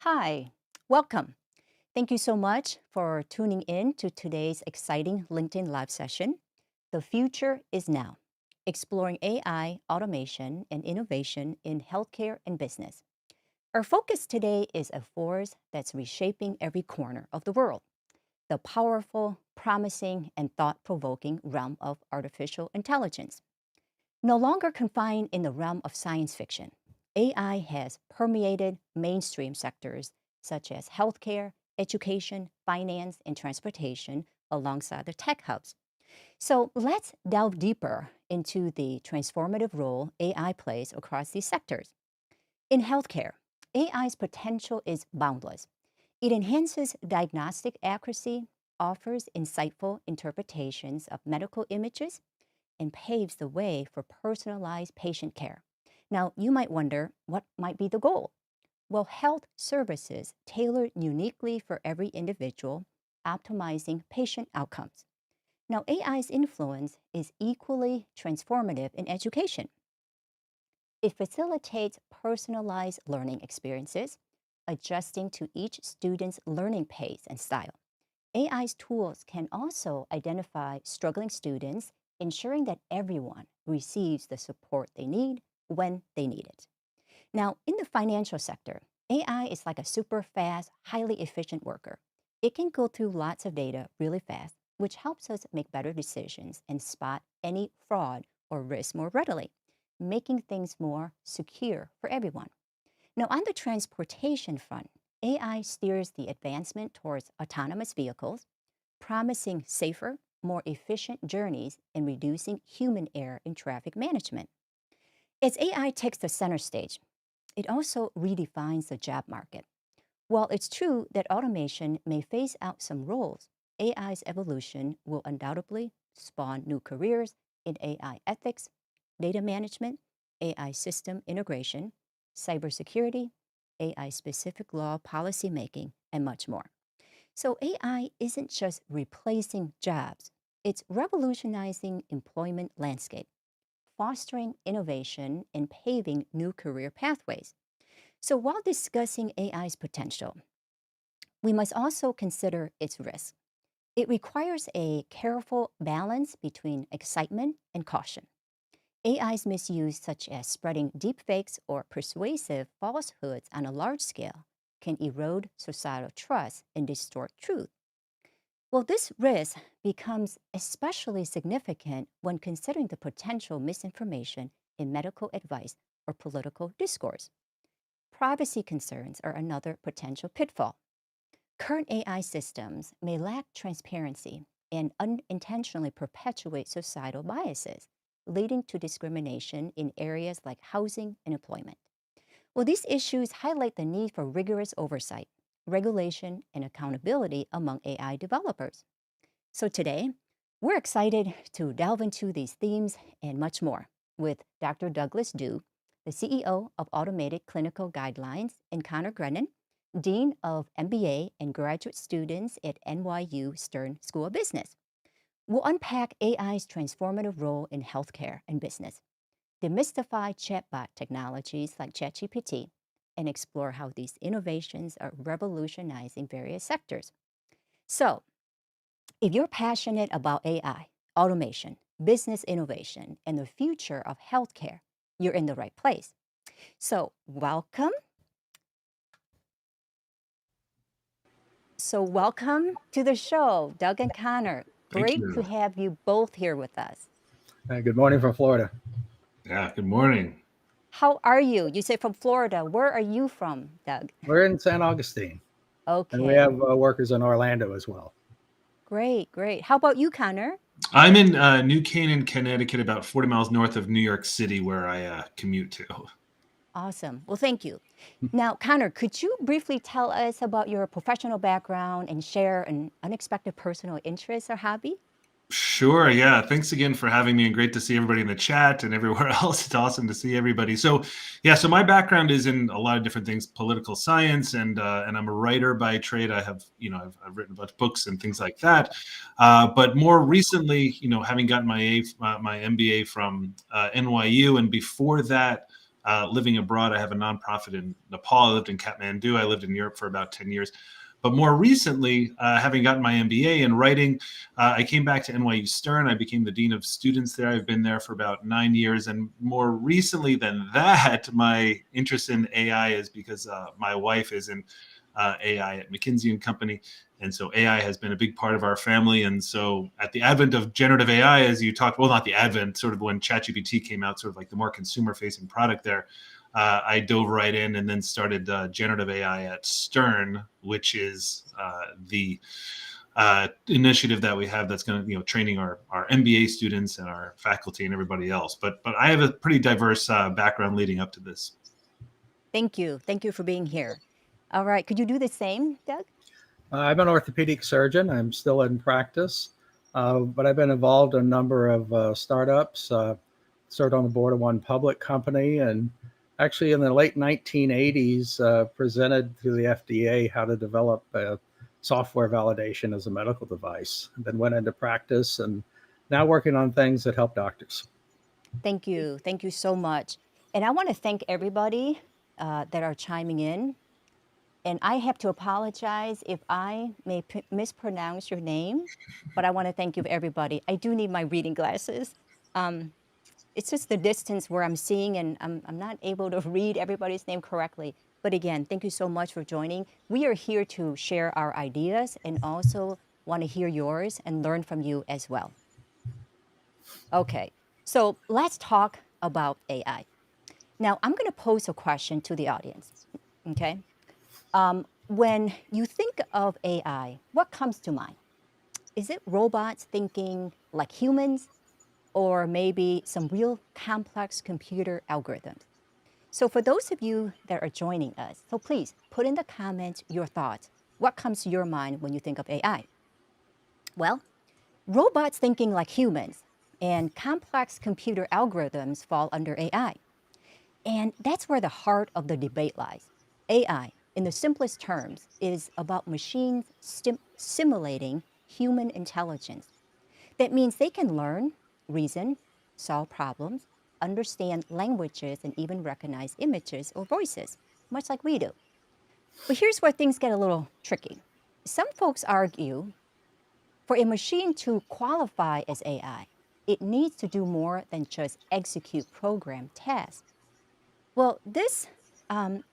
Hi, welcome. Thank you so much for tuning in to today's exciting LinkedIn Live session. The future is now, exploring AI, automation, and innovation in healthcare and business. Our focus today is a force that's reshaping every corner of the world, the powerful, promising, and thought provoking realm of artificial intelligence. No longer confined in the realm of science fiction, AI has permeated mainstream sectors such as healthcare, education, finance, and transportation alongside the tech hubs. So let's delve deeper into the transformative role AI plays across these sectors. In healthcare, AI's potential is boundless. It enhances diagnostic accuracy, offers insightful interpretations of medical images, and paves the way for personalized patient care. Now, you might wonder what might be the goal? Well, health services tailored uniquely for every individual, optimizing patient outcomes. Now, AI's influence is equally transformative in education. It facilitates personalized learning experiences, adjusting to each student's learning pace and style. AI's tools can also identify struggling students, ensuring that everyone receives the support they need when they need it. Now, in the financial sector, AI is like a super fast, highly efficient worker. It can go through lots of data really fast, which helps us make better decisions and spot any fraud or risk more readily, making things more secure for everyone. Now, on the transportation front, AI steers the advancement towards autonomous vehicles, promising safer, more efficient journeys and reducing human error in traffic management. As AI takes the center stage, it also redefines the job market. While it's true that automation may phase out some roles, AI's evolution will undoubtedly spawn new careers in AI ethics, data management, AI system integration, cybersecurity, AI specific law policy making, and much more. So AI isn't just replacing jobs, it's revolutionizing employment landscape, fostering innovation and paving new career pathways. So while discussing AI's potential, we must also consider its risks. It requires a careful balance between excitement and caution. AI's misuse, such as spreading deepfakes or persuasive falsehoods on a large scale, can erode societal trust and distort truth. Well, this risk becomes especially significant when considering the potential misinformation in medical advice or political discourse. Privacy concerns are another potential pitfall. Current AI systems may lack transparency and unintentionally perpetuate societal biases, leading to discrimination in areas like housing and employment. Well, these issues highlight the need for rigorous oversight, regulation, and accountability among AI developers. So today, we're excited to delve into these themes and much more with Dr. Douglas Du, the CEO of Automated Clinical Guidelines, and Connor Grennan, Dean of MBA and graduate students at NYU Stern School of Business. We'll unpack AI's transformative role in healthcare and business, demystify chatbot technologies like ChatGPT, and explore how these innovations are revolutionizing various sectors. So, if you're passionate about AI, automation, business innovation, and the future of healthcare, you're in the right place. So, welcome. Welcome to the show, Doug and Connor. Thank Great to you. have you both here with us. Good morning from Florida. Yeah, good morning. How are you? You say from Florida. Where are you from, Doug? We're in San Augustine, and we Okay, have workers in Orlando as well. great, great. How about you, Connor? I'm in New Canaan, Connecticut, about 40 miles north of New York City, where I commute to. Awesome. Well, thank you. Now, Connor, could you briefly tell us about your professional background and share an unexpected personal interest or hobby? Sure. Yeah. Thanks again for having me, and great to see everybody in the chat and everywhere else. It's awesome to see everybody. So, yeah. So my background is in a lot of different things: political science, and I'm a writer by trade. I have, I've written a bunch of books and things like that. But more recently, having gotten my MBA from NYU, and before that, living abroad. I have a nonprofit in Nepal. I lived in Kathmandu. I lived in Europe for about 10 years. But more recently, having gotten my MBA in writing, I came back to NYU Stern. I became the Dean of Students there. I've been there for about 9 years. And more recently than that, my interest in AI is because my wife is in AI at McKinsey & Company. And so AI has been a big part of our family. And so at the advent of generative AI, as you talked, well, not the advent, sort of when ChatGPT came out, sort of like the more consumer-facing product there, I dove right in and then started generative AI at Stern, which is the initiative that we have that's going to, training our MBA students and our faculty and everybody else. But I have a pretty diverse background leading up to this. Thank you. Thank you for being here. All right. Could you do the same, Doug? I'm an orthopedic surgeon. I'm still in practice, but I've been involved in a number of startups, served on the board of one public company, and actually in the late 1980s presented to the FDA how to develop software validation as a medical device. Then went into practice and now working on things that help doctors. Thank you. Thank you so much. And I want to thank everybody that are chiming in. And I have to apologize if I may mispronounce your name, but I want to thank you, everybody. I do need my reading glasses. It's just the distance where I'm seeing, and I'm not able to read everybody's name correctly. But again, thank you so much for joining. We are here to share our ideas and also want to hear yours and learn from you as well. Okay, so let's talk about AI. Now, I'm going to pose a question to the audience, okay? When you think of AI, what comes to mind? Is it robots thinking like humans, or maybe some real complex computer algorithms? So for those of you that are joining us, so please put in the comments your thoughts. What comes to your mind when you think of AI? Well, robots thinking like humans and complex computer algorithms fall under AI. And that's where the heart of the debate lies. AI, in the simplest terms, is about machines simulating human intelligence. That means they can learn, reason, solve problems, understand languages, and even recognize images or voices, much like we do. But here's where things get a little tricky. Some folks argue for a machine to qualify as AI, it needs to do more than just execute program tasks. Well, this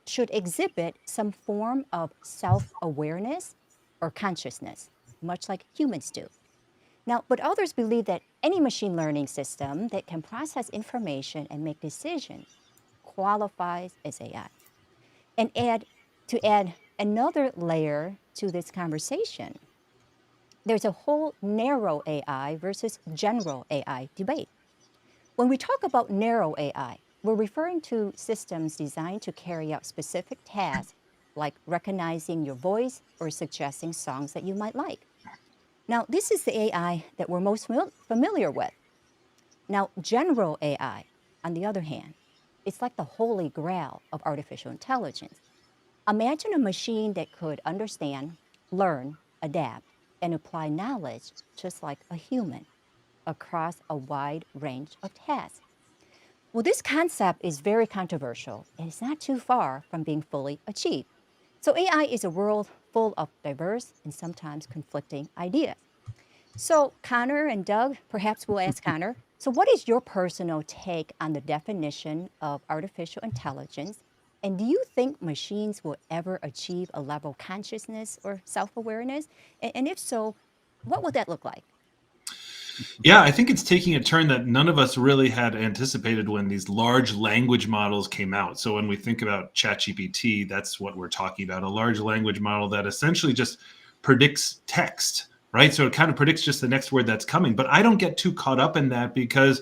should exhibit some form of self-awareness or consciousness, much like humans do. Now, but others believe that any machine learning system that can process information and make decisions qualifies as AI. And to add another layer to this conversation, there's a whole narrow AI versus general AI debate. When we talk about narrow AI, we're referring to systems designed to carry out specific tasks like recognizing your voice or suggesting songs that you might like. Now, this is the AI that we're most familiar with. Now, general AI, on the other hand, it's like the holy grail of artificial intelligence. Imagine a machine that could understand, learn, adapt, and apply knowledge just like a human across a wide range of tasks. Well, this concept is very controversial and it's not too far from being fully achieved. So AI is a world full of diverse and sometimes conflicting ideas. So Connor and Doug, perhaps we'll ask Connor, so what is your personal take on the definition of artificial intelligence? And do you think machines will ever achieve a level of consciousness or self-awareness? And if so, what would that look like? Yeah, I think it's taking a turn that none of us really had anticipated when these large language models came out. So when we think about ChatGPT, that's what we're talking about, a large language model that essentially just predicts text, right? So it kind of predicts just the next word that's coming. But I don't get too caught up in that because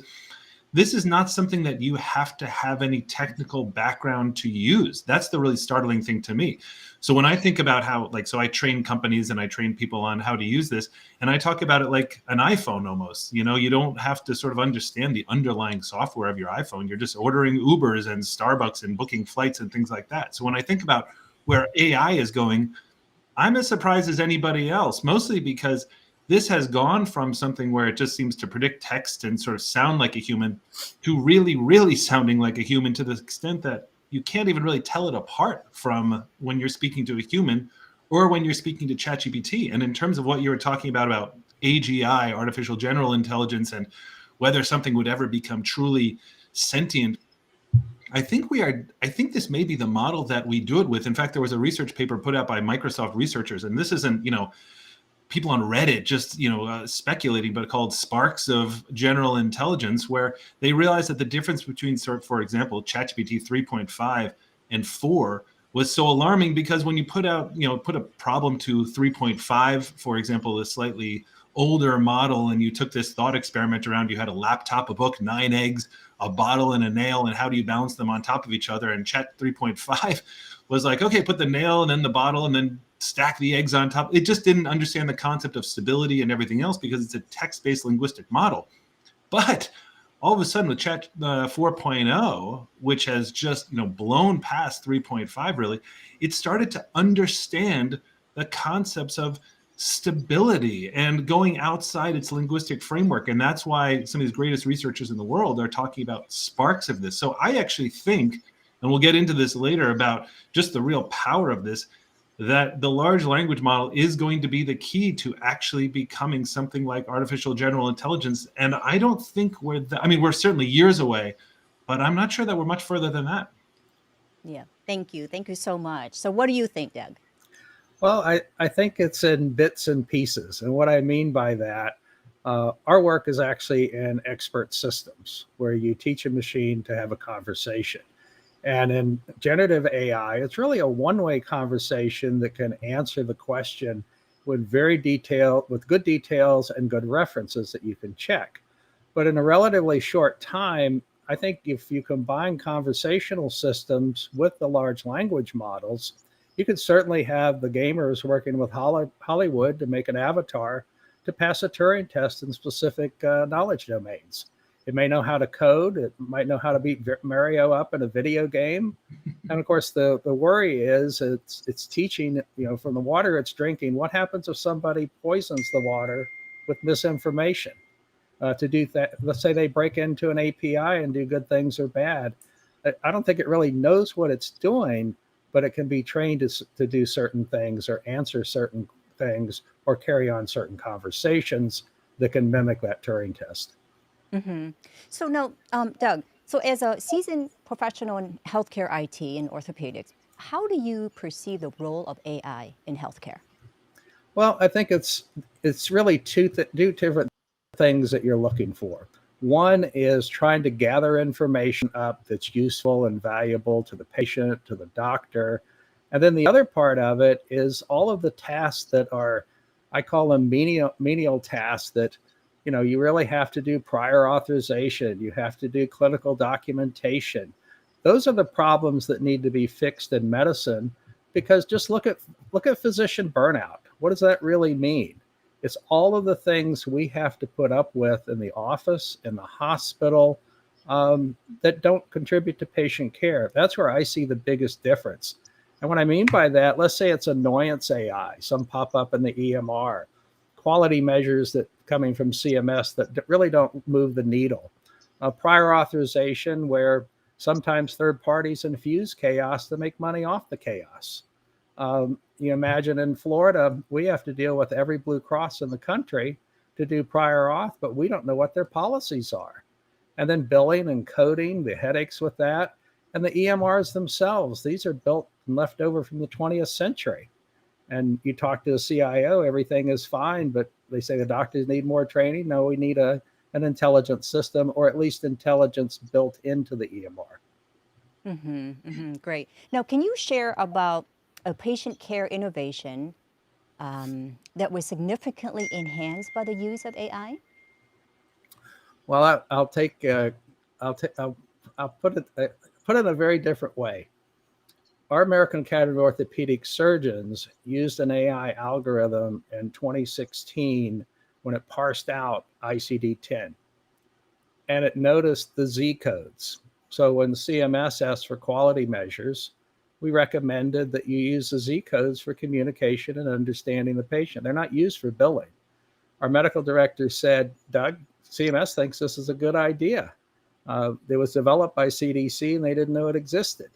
this is not something that you have to have any technical background to use. That's the really startling thing to me. So when I think about how, so I train companies and I train people on how to use this, and I talk about it like an iPhone almost. You don't have to sort of understand the underlying software of your iPhone. You're just ordering Ubers and Starbucks and booking flights and things like that. So when I think about where AI is going, I'm as surprised as anybody else, mostly because this has gone from something where it just seems to predict text and sort of sound like a human to really, really sounding like a human, to the extent that you can't even really tell it apart from when you're speaking to a human or when you're speaking to ChatGPT. And in terms of what you were talking about AGI, artificial general intelligence, and whether something would ever become truly sentient, I think this may be the model that we do it with. In fact, there was a research paper put out by Microsoft researchers, and this isn't, people on Reddit just, speculating, but called Sparks of General Intelligence, where they realized that the difference between, for example, ChatGPT 3.5 and 4 was so alarming, because when you put a problem to 3.5, for example, a slightly older model, and you took this thought experiment around, you had a laptop, a book, 9 eggs, a bottle, and a nail, and how do you balance them on top of each other? And Chat 3.5 was like, okay, put the nail and then the bottle and then stack the eggs on top. It just didn't understand the concept of stability and everything else, because it's a text-based linguistic model. But all of a sudden with Chat 4.0, which has just blown past 3.5, really, it started to understand the concepts of stability and going outside its linguistic framework. And that's why some of these greatest researchers in the world are talking about sparks of this. So I actually think, and we'll get into this later about just the real power of this, that the large language model is going to be the key to actually becoming something like artificial general intelligence. And I don't think we're certainly years away, but I'm not sure that we're much further than that. Yeah, thank you. Thank you so much. So what do you think, Doug? Well, I think it's in bits and pieces. And what I mean by that, our work is actually in expert systems, where you teach a machine to have a conversation. And in generative AI, it's really a one-way conversation that can answer the question with with good details and good references that you can check. But in a relatively short time, I think if you combine conversational systems with the large language models, you could certainly have the gamers working with Hollywood to make an avatar to pass a Turing test in specific knowledge domains. It may know how to code. It might know how to beat Mario up in a video game. And of course, the worry is it's teaching, from the water it's drinking. What happens if somebody poisons the water with misinformation? To do that, let's say they break into an API and do good things or bad. I don't think it really knows what it's doing, but it can be trained to do certain things or answer certain things or carry on certain conversations that can mimic that Turing test. Mm-hmm. So now, Doug, so as a seasoned professional in healthcare IT and orthopedics, how do you perceive the role of AI in healthcare? Well, I think it's really two different things that you're looking for. One is trying to gather information up that's useful and valuable to the patient, to the doctor. And then the other part of it is all of the tasks that are, I call them menial tasks that, you really have to do prior authorization. You have to do clinical documentation. Those are the problems that need to be fixed in medicine, because just look at physician burnout. What does that really mean? It's all of the things we have to put up with in the office, in the hospital, that don't contribute to patient care. That's where I see the biggest difference. And what I mean by that, let's say it's annoyance AI, some pop up in the EMR, quality measures that coming from CMS that really don't move the needle. Prior authorization, where sometimes third parties infuse chaos to make money off the chaos. You imagine in Florida, we have to deal with every Blue Cross in the country to do prior auth, but we don't know what their policies are. And then billing and coding, the headaches with that. And the EMRs themselves, these are built and left over from the 20th century. And you talk to a CIO, everything is fine, but they say the doctors need more training. No, we need an intelligent system, or at least intelligence built into the EMR. Mm-hmm, mm-hmm, great. Now, can you share about a patient care innovation that was significantly enhanced by the use of AI? Well, I'll put it in a very different way. Our American Academy of Orthopedic Surgeons used an AI algorithm in 2016 when it parsed out ICD-10, and it noticed the Z codes. So when CMS asked for quality measures, we recommended that you use the Z codes for communication and understanding the patient. They're not used for billing. Our medical director said, Doug, CMS thinks this is a good idea. It was developed by CDC and they didn't know it existed.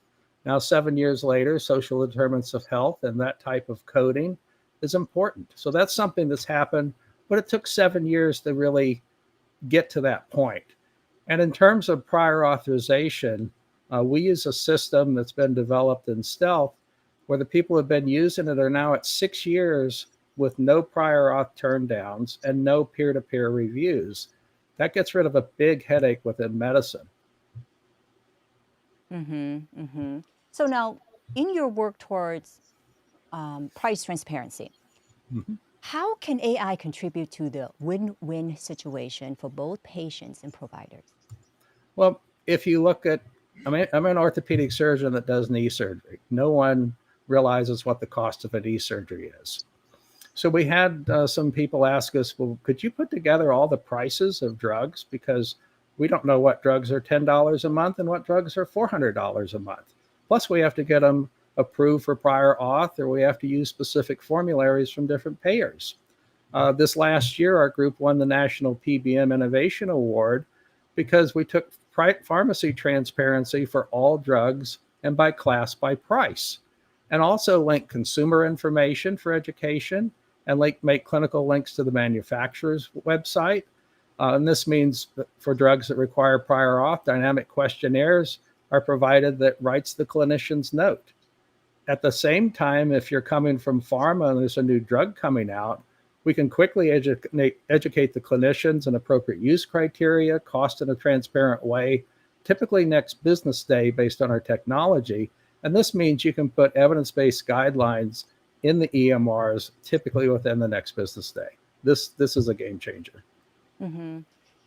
Now, 7 years later, social determinants of health and that type of coding is important. So that's something that's happened, but it took 7 years to really get to that point. And in terms of prior authorization, we use a system that's been developed in stealth where the people who have been using it are now at 6 years with no prior auth turndowns and no peer-to-peer reviews. That gets rid of a big headache within medicine. So now, in your work towards price transparency, Mm-hmm. how can AI contribute to the win-win situation for both patients and providers? Well, if you look at, I'm an orthopedic surgeon that does knee surgery. No one realizes what the cost of a knee surgery is. So we had some people ask us, well, could you put together all the prices of drugs? Because we don't know what drugs are $10 a month and what drugs are $400 a month. Plus, we have to get them approved for prior auth, or we have to use specific formularies from different payers. This last year, our group won the National PBM Innovation Award because we took pharmacy transparency for all drugs and by class by price, and also link consumer information for education and make clinical links to the manufacturer's website. And this means that for drugs that require prior auth, dynamic questionnaires are provided that writes the clinician's note. At the same time, if you're coming from pharma and there's a new drug coming out, we can quickly educate the clinicians on appropriate use criteria, cost in a transparent way, typically next business day based on our technology. And this means you can put evidence-based guidelines in the EMRs typically within the next business day. This is a game changer.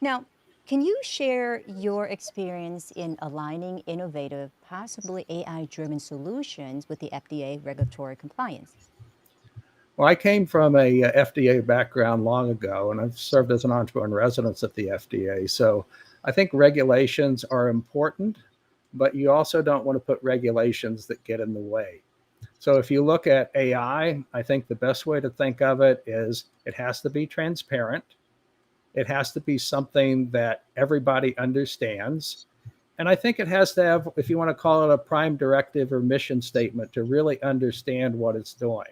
Now, can you share your experience in aligning innovative, possibly AI-driven solutions with the FDA regulatory compliance? Well, I came from a FDA background long ago, and I've served as an entrepreneur in residence at the FDA. So I think regulations are important, but you also don't want to put regulations that get in the way. So if you look at AI, I think the best way to think of it is it has to be transparent. It has to be something that everybody understands. And I think it has to have, if you want to call it a prime directive or mission statement, to really understand what it's doing.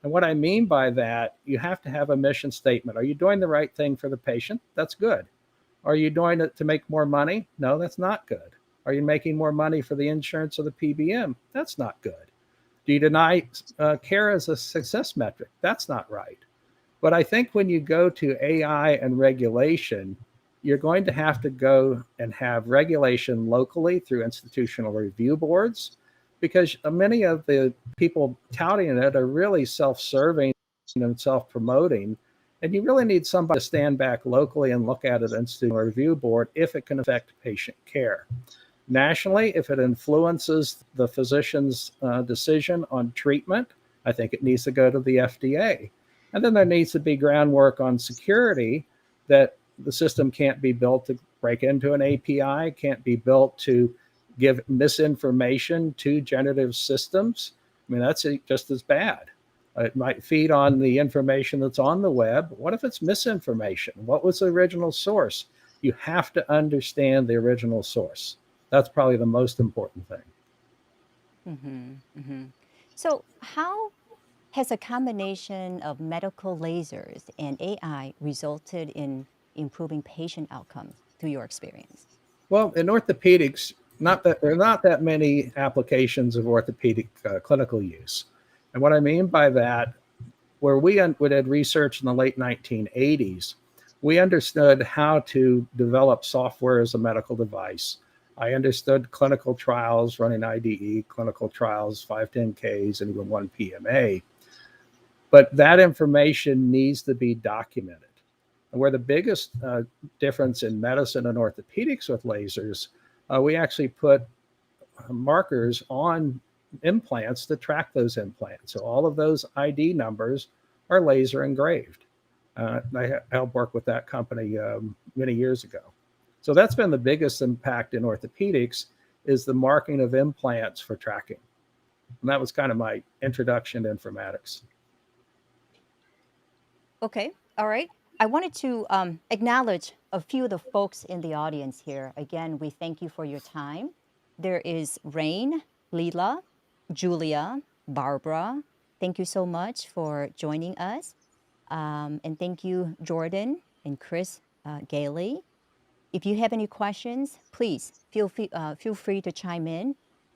And what I mean by that, you have to have a mission statement. Are you doing the right thing for the patient? That's good. Are you doing it to make more money? No, that's not good. Are you making more money for the insurance or the PBM? That's not good. Do you deny care as a success metric? That's not right. But I think when you go to AI and regulation, you're going to have to go and have regulation locally through institutional review boards, because many of the people touting it are really self-serving and self-promoting. And you really need somebody to stand back locally and look at an institutional review board if it can affect patient care. Nationally, if it influences the physician's decision on treatment, I think it needs to go to the FDA. And then there needs to be groundwork on security, that the system can't be built to break into an API, can't be built to give misinformation to generative systems. I mean, that's just as bad. It might feed on the information that's on the web. What if it's misinformation? What was the original source? You have to understand the original source. That's probably the most important thing. So, how has a combination of medical lasers and AI resulted in improving patient outcomes through your experience? Well, in orthopedics, there are not that many applications of orthopedic clinical use. And what I mean by that, where we did research in the late 1980s, we understood how to develop software as a medical device. I understood clinical trials, running IDE, clinical trials, 510Ks, and even one PMA. But that information needs to be documented. And where the biggest difference in medicine and orthopedics with lasers, we actually put markers on implants to track those implants. So all of those ID numbers are laser engraved. I helped work with that company many years ago. So that's been the biggest impact in orthopedics, is the marking of implants for tracking. And that was kind of my introduction to informatics. Okay, all right. I wanted to acknowledge a few of the folks in the audience here. Again, we thank you for your time. There is Rain, Leela, Julia, Barbara. Thank you so much for joining us. And thank you, Jordan and Chris Gailey. If you have any questions, please feel free to chime in.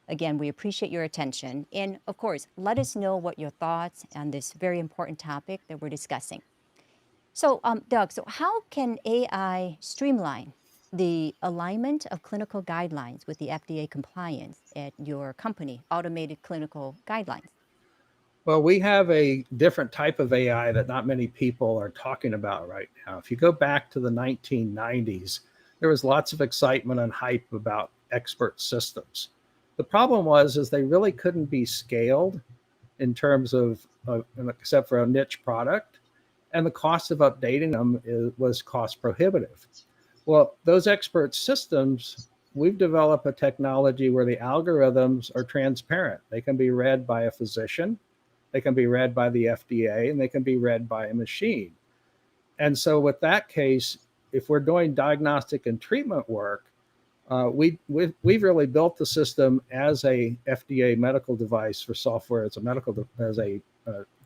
Again, we appreciate your attention. And of course, let us know what your thoughts on this very important topic that we're discussing. So, Doug, so how can AI streamline the alignment of clinical guidelines with the FDA compliance at your company, Automated Clinical Guidelines? Well, we have a different type of AI that not many people are talking about right now. If you go back to the 1990s, there was lots of excitement and hype about expert systems. The problem was is they really couldn't be scaled in terms of except for a niche product, and the cost of updating them was cost prohibitive. Well, those expert systems, we've developed a technology where the algorithms are transparent. They can be read by a physician, they can be read by the FDA, and they can be read by a machine. And so, with that case, if we're doing diagnostic and treatment work, we've really built the system as a FDA medical device for software as a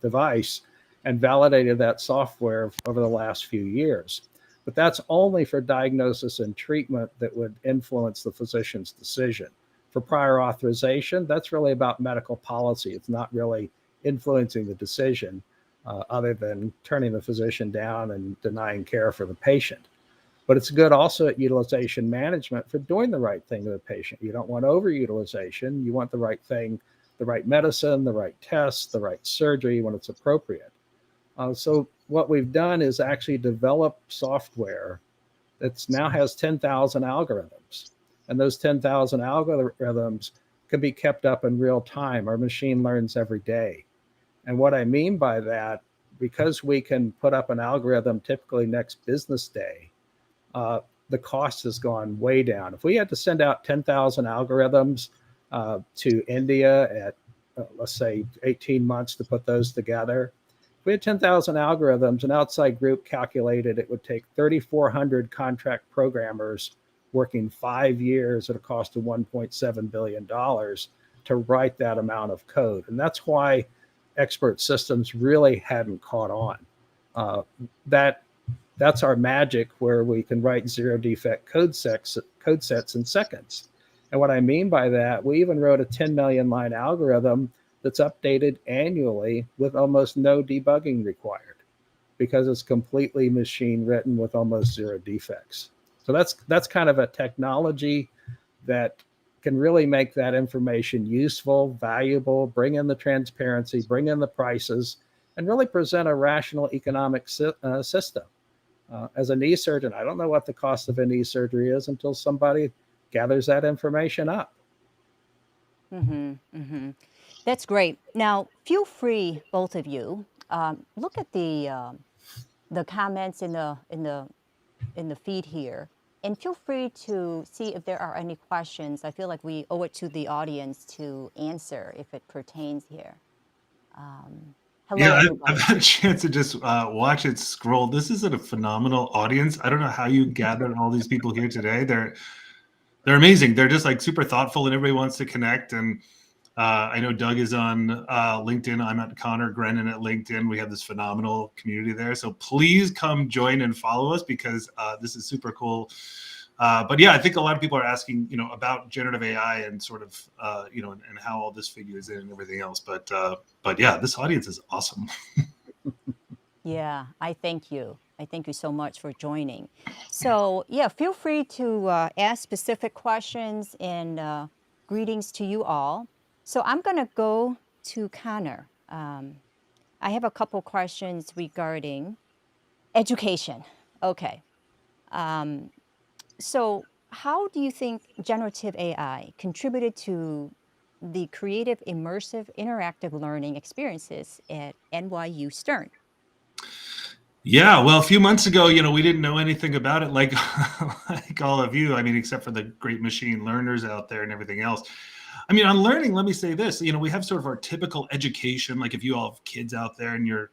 device, and validated that software over the last few years. But that's only for diagnosis and treatment that would influence the physician's decision. For prior authorization, that's really about medical policy. It's not really influencing the decision, other than turning the physician down and denying care for the patient. But it's good also at utilization management for doing the right thing to the patient. You don't want overutilization. You want the right thing, the right medicine, the right tests, the right surgery when it's appropriate. So what we've done is actually develop software that now has 10,000 algorithms. And those 10,000 algorithms can be kept up in real time. Our machine learns every day. And what I mean by that, because we can put up an algorithm typically next business day, the cost has gone way down. If we had to send out 10,000 algorithms to India at, let's say, 18 months to put those together, if we had 10,000 algorithms, an outside group calculated it would take 3,400 contract programmers working 5 years at a cost of $1.7 billion to write that amount of code. And that's why expert systems really hadn't caught on. That's our magic, where we can write zero defect code sets in seconds. And what I mean by that, we even wrote a 10 million line algorithm that's updated annually with almost no debugging required, because it's completely machine written with almost zero defects. So that's kind of a technology that can really make that information useful, valuable, bring in the transparency, bring in the prices, and really present a rational economic system. As a knee surgeon, I don't know what the cost of a knee surgery is until somebody gathers that information up. Mm-hmm, mm-hmm. That's great. Now, feel free, both of you, look at the comments in the feed here, and feel free to see if there are any questions. I feel like we owe it to the audience to answer if it pertains here. Hello, Yeah, I've everybody. had a chance to just watch it scroll. This is a phenomenal audience. I don't know how you gathered all these people here today. They're amazing. They're just like super thoughtful, and everybody wants to connect. And I know Doug is on LinkedIn. I'm at Connor Grennan at LinkedIn. We have this phenomenal community there. So please come join and follow us, because this is super cool. But yeah, I think a lot of people are asking, about generative AI and sort of, and how all this figures in and everything else. But yeah, this audience is awesome. Yeah, I thank you. I thank you so much for joining. So yeah, feel free to ask specific questions, and greetings to you all. So I'm going to go to Connor. I have a couple questions regarding education. Okay. So how do you think generative AI contributed to the creative, immersive, interactive learning experiences at NYU Stern? Yeah, well, a few months ago, we didn't know anything about it, like like all of you. I mean, except for the great machine learners out there and everything else. I mean, on learning, let me say this. We have sort of our typical education. Like if you all have kids out there and you're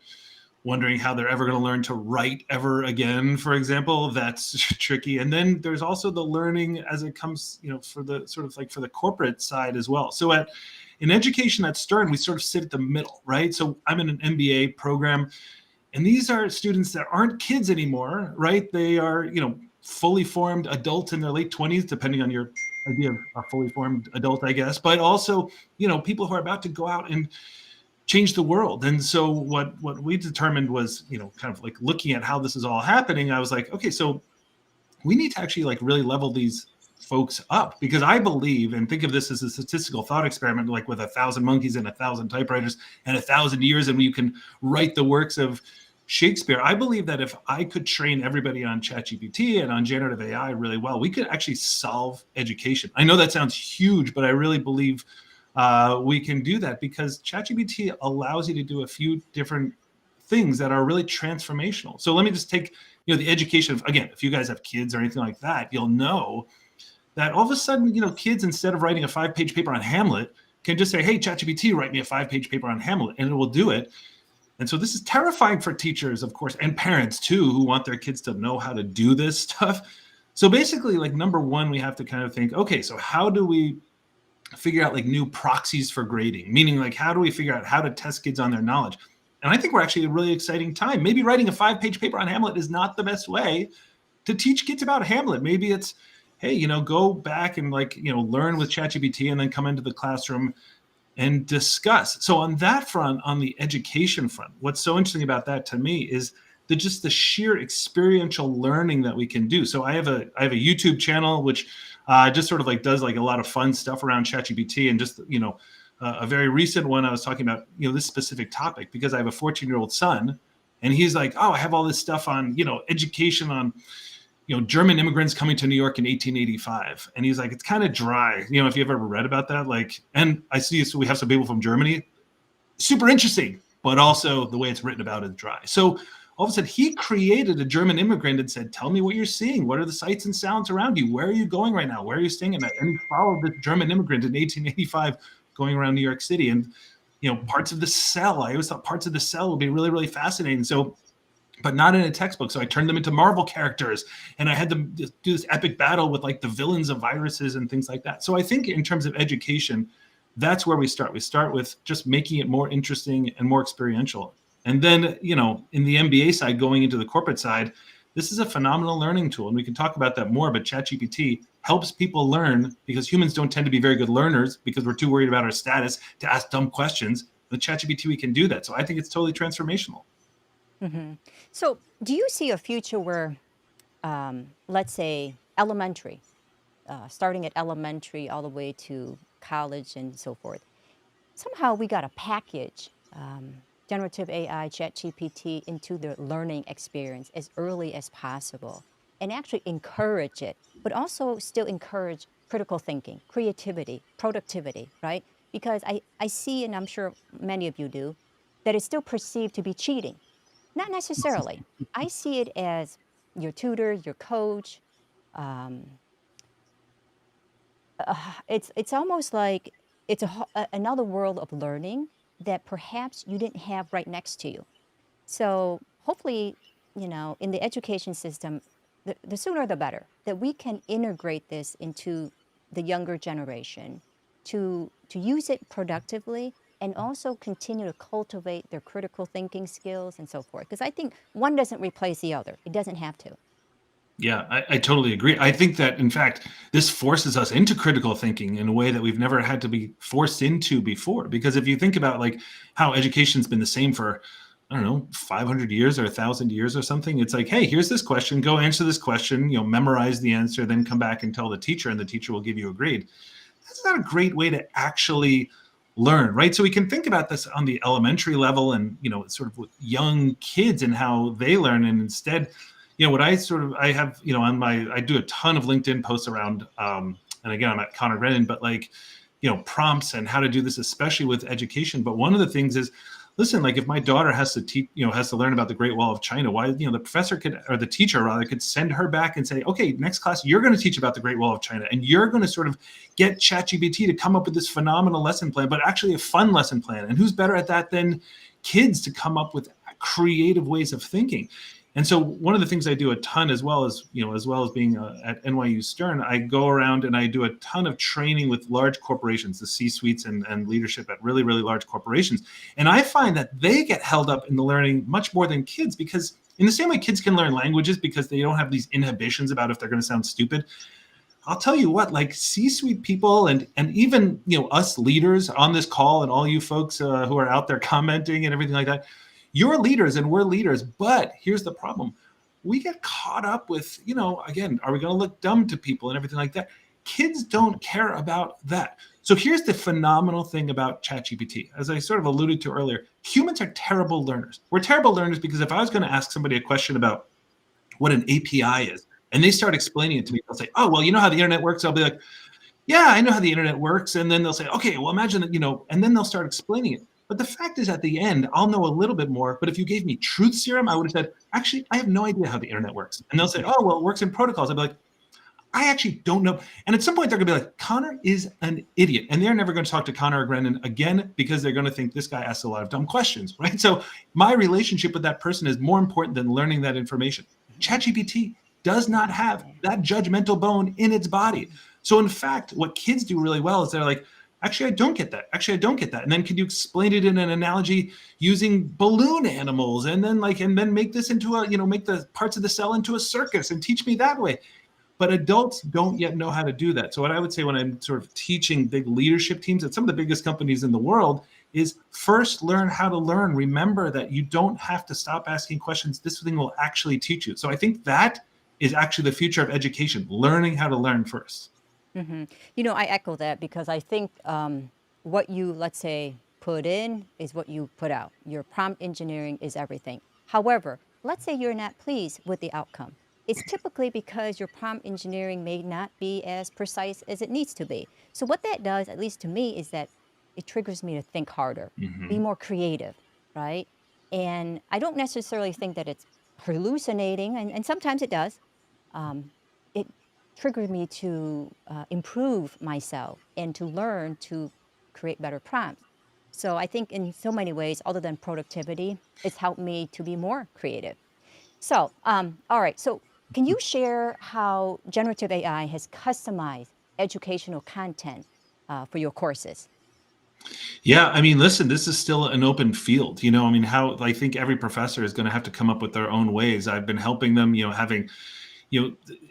wondering how they're ever going to learn to write ever again, for example. That's tricky. And then there's also the learning as it comes, for the sort of like for the corporate side as well. So in education at Stern, we sort of sit at the middle, right? So I'm in an MBA program, and these are students that aren't kids anymore, right? They are, fully formed adults in their late 20s, depending on your idea of a fully formed adult, I guess, but also, people who are about to go out and change the world. And so what we determined was, kind of like looking at how this is all happening, I was like, okay, so we need to actually like really level these folks up, because I believe, and think of this as a statistical thought experiment, like with 1,000 monkeys and 1,000 typewriters and 1,000 years, and you can write the works of Shakespeare. I believe that if I could train everybody on ChatGPT and on generative AI really well, we could actually solve education. I know that sounds huge, but I really believe we can do that, because ChatGPT allows you to do a few different things that are really transformational. So let me just take, the education of, again, if you guys have kids or anything like that, you'll know that all of a sudden, kids, instead of writing a 5-page paper on Hamlet, can just say, hey, ChatGPT, write me a 5-page paper on Hamlet, and it will do it. And so this is terrifying for teachers, of course, and parents too, who want their kids to know how to do this stuff. So basically, like, number one, we have to kind of think, okay, so how do we figure out like new proxies for grading? Meaning, like, how do we figure out how to test kids on their knowledge? And I think we're actually at a really exciting time. Maybe writing a 5-page paper on Hamlet is not the best way to teach kids about Hamlet. Maybe it's, hey, go back and like, learn with ChatGPT and then come into the classroom and discuss. So on that front, on the education front, what's so interesting about that to me is just the sheer experiential learning that we can do. So I have a YouTube channel which just sort of like does like a lot of fun stuff around ChatGPT, and just a very recent one I was talking about this specific topic because I have a 14-year-old son, and he's like, oh, I have all this stuff on education on German immigrants coming to New York in 1885. And he's like, it's kind of dry. If you've ever read about that, like, and I see, so we have some people from Germany, super interesting, but also the way it's written about is dry. So all of a sudden he created a German immigrant and said, tell me what you're seeing. What are the sights and sounds around you? Where are you going right now? Where are you staying at night? And he followed the German immigrant in 1885 going around New York City. And, parts of the cell, I always thought parts of the cell would be really, really fascinating. So, but not in a textbook. So I turned them into Marvel characters, and I had them do this epic battle with like the villains of viruses and things like that. So I think in terms of education, that's where we start. We start with just making it more interesting and more experiential. And then, in the MBA side, going into the corporate side, this is a phenomenal learning tool. And we can talk about that more, but ChatGPT helps people learn, because humans don't tend to be very good learners because we're too worried about our status to ask dumb questions. With ChatGPT, we can do that. So I think it's totally transformational. Mm-hmm. So do you see a future where, let's say, elementary, starting at elementary all the way to college and so forth, somehow we got to package generative AI, ChatGPT into the learning experience as early as possible and actually encourage it, but also still encourage critical thinking, creativity, productivity, right? Because I see, and I'm sure many of you do, that it's still perceived to be cheating. Not necessarily. I see it as your tutor, your coach. Um, it's almost like it's another world of learning that perhaps you didn't have right next to you. So hopefully, in the education system, the sooner the better, that we can integrate this into the younger generation to use it productively and also continue to cultivate their critical thinking skills and so forth. Because I think one doesn't replace the other. It doesn't have to. Yeah, I totally agree. I think that, in fact, this forces us into critical thinking in a way that we've never had to be forced into before. Because if you think about like how education's been the same for, I don't know, 500 years or 1,000 years or something, it's like, hey, here's this question, go answer this question, memorize the answer, then come back and tell the teacher, and the teacher will give you a grade. That's not a great way to actually learn, right? So we can think about this on the elementary level and, sort of with young kids and how they learn. And instead, what I have, I do a ton of LinkedIn posts around, and again, I'm at Connor Brennan, but like, prompts and how to do this, especially with education. But one of the things is, listen, like if my daughter has to teach, has to learn about the Great Wall of China, why, the professor could, or the teacher rather, could send her back and say, okay, next class, you're going to teach about the Great Wall of China, and you're going to sort of get ChatGPT to come up with this phenomenal lesson plan, but actually a fun lesson plan. And who's better at that than kids to come up with creative ways of thinking. And so one of the things I do a ton, as well as being at NYU Stern, I go around and I do a ton of training with large corporations, the C-suites and leadership at really, really large corporations. And I find that they get held up in the learning much more than kids, because in the same way kids can learn languages because they don't have these inhibitions about if they're going to sound stupid. I'll tell you what, like C-suite people and even us leaders on this call and all you folks who are out there commenting and everything like that, you're leaders and we're leaders. But here's the problem: we get caught up with again, are we going to look dumb to people and everything like that? Kids don't care about that. So here's the phenomenal thing about ChatGPT. As I sort of alluded to earlier, humans are terrible learners. We're terrible learners because if I was going to ask somebody a question about what an API is, and they start explaining it to me, they'll say, oh, well, you know how the internet works? I'll be like, yeah, I know how the internet works. And then they'll say, okay, well, imagine that, and then they'll start explaining it. But the fact is, at the end, I'll know a little bit more. But if you gave me truth serum, I would have said, actually, I have no idea how the internet works. And they'll say, oh, well, it works in protocols. I'd be like, I actually don't know. And at some point, they're going to be like, Connor is an idiot. And they're never going to talk to Connor or Brendan again because they're going to think this guy asks a lot of dumb questions, right? So my relationship with that person is more important than learning that information. ChatGPT does not have that judgmental bone in its body. So in fact, what kids do really well is they're like, actually, I don't get that. Actually, I don't get that. And then can you explain it in an analogy using balloon animals and then make this into make the parts of the cell into a circus and teach me that way. But adults don't yet know how to do that. So what I would say when I'm sort of teaching big leadership teams at some of the biggest companies in the world is first learn how to learn. Remember that you don't have to stop asking questions. This thing will actually teach you. So I think that is actually the future of education, learning how to learn first. Mm-hmm. I echo that because I think what you, let's say, put in is what you put out. Your prompt engineering is everything. However, let's say you're not pleased with the outcome. It's typically because your prompt engineering may not be as precise as it needs to be. So what that does, at least to me, is that it triggers me to think harder, be more creative, right? And I don't necessarily think that it's hallucinating, and sometimes it does. It triggered me to improve myself and to learn to create better prompts. So I think in so many ways, other than productivity, it's helped me to be more creative. So, all right. So can you share how generative AI has customized educational content for your courses? Yeah, I mean, listen, this is still an open field. I mean, how I think every professor is going to have to come up with their own ways. I've been helping them, having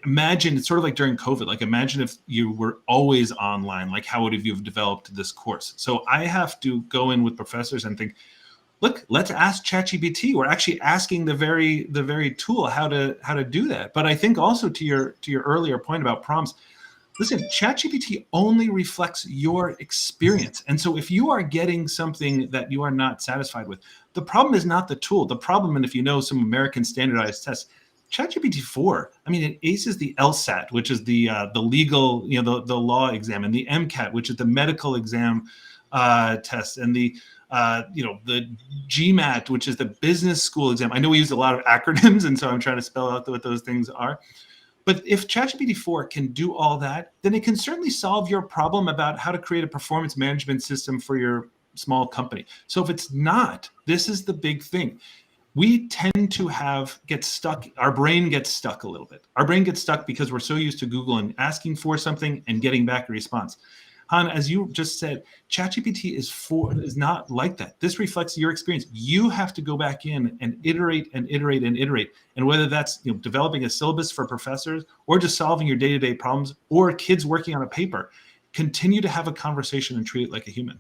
imagine it's sort of like during COVID, like imagine if you were always online, like how would you have developed this course? So I have to go in with professors and think, look, let's ask ChatGPT. We're actually asking the very tool how to do that. But I think also to your earlier point about prompts, listen, ChatGPT only reflects your experience. And so if you are getting something that you are not satisfied with, the problem is not the tool. The problem, and if you know some American standardized tests, ChatGPT 4, I mean, it aces the LSAT, which is the legal, the law exam, and the MCAT, which is the medical exam test, and the GMAT, which is the business school exam. I know we use a lot of acronyms, and so I'm trying to spell out what those things are. But if ChatGPT 4 can do all that, then it can certainly solve your problem about how to create a performance management system for your small company. So if it's not, this is the big thing. We tend to get stuck. Our brain gets stuck a little bit. Our brain gets stuck because we're so used to Google and asking for something and getting back a response. Han, as you just said, ChatGPT is not like that. This reflects your experience. You have to go back in and iterate and iterate and iterate. And whether that's developing a syllabus for professors or just solving your day-to-day problems or kids working on a paper, continue to have a conversation and treat it like a human.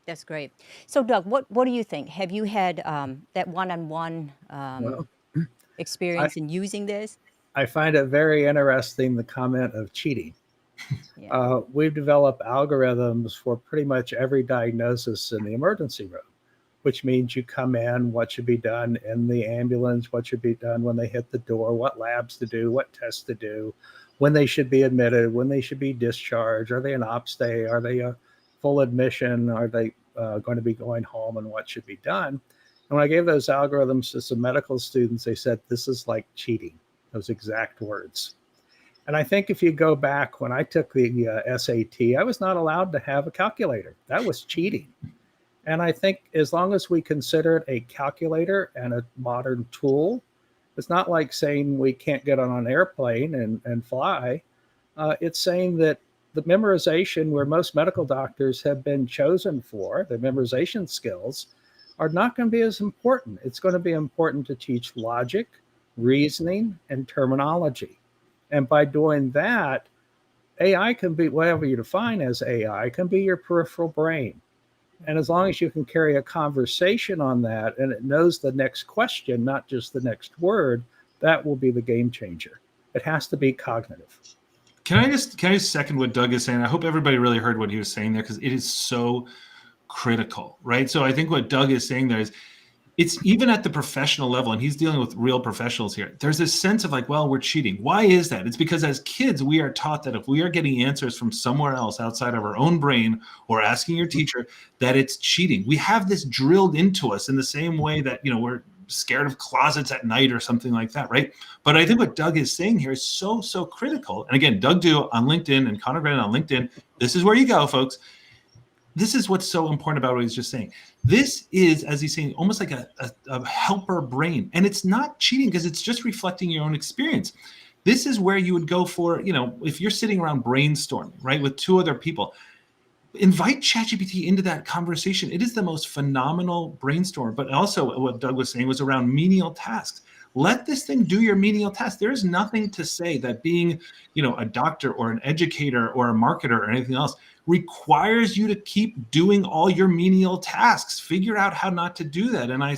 That's great. So, Doug, what do you think? Have you had that one-on-one Well, I, experience in using this? I find it very interesting the comment of cheating. Yeah. We've developed algorithms for pretty much every diagnosis in the emergency room, which means you come in, what should be done in the ambulance, what should be done when they hit the door, what labs to do, what tests to do, when they should be admitted, when they should be discharged, are they an op stay, are they a full admission, are they going to be going home, and what should be done. And when I gave those algorithms to some medical students, they said, this is like cheating, those exact words. And I think if you go back when I took the SAT, I was not allowed to have a calculator. That was cheating. And I think as long as we consider it a calculator and a modern tool, it's not like saying we can't get on an airplane and fly. It's saying that the memorization, where most medical doctors have been chosen for, the memorization skills, are not going to be as important. It's going to be important to teach logic, reasoning, and terminology. And by doing that, AI can be whatever you define as AI, can be your peripheral brain. And as long as you can carry a conversation on that and it knows the next question, not just the next word, that will be the game changer. It has to be cognitive. Can I just second what Doug is saying? I hope everybody really heard what he was saying there, because it is so critical, right? So I think what Doug is saying there is, it's even at the professional level, and he's dealing with real professionals here. There's this sense of like, well, we're cheating. Why is that? It's because as kids, we are taught that if we are getting answers from somewhere else outside of our own brain, or asking your teacher, that it's cheating. We have this drilled into us in the same way that, we're scared of closets at night or something like that, right? But I think what Doug is saying here is so, so critical. And again, Doug Du on LinkedIn and Connor Grennan on LinkedIn, this is where you go, folks. This is what's so important about what he's just saying. This is, as he's saying, almost like a helper brain. And it's not cheating, because it's just reflecting your own experience. This is where you would go for, if you're sitting around brainstorming, right, with two other people, invite ChatGPT into that conversation. It is the most phenomenal brainstorm. But also what Doug was saying was around menial tasks. Let this thing do your menial tasks. There is nothing to say that being, a doctor or an educator or a marketer or anything else requires you to keep doing all your menial tasks. Figure out how not to do that. And I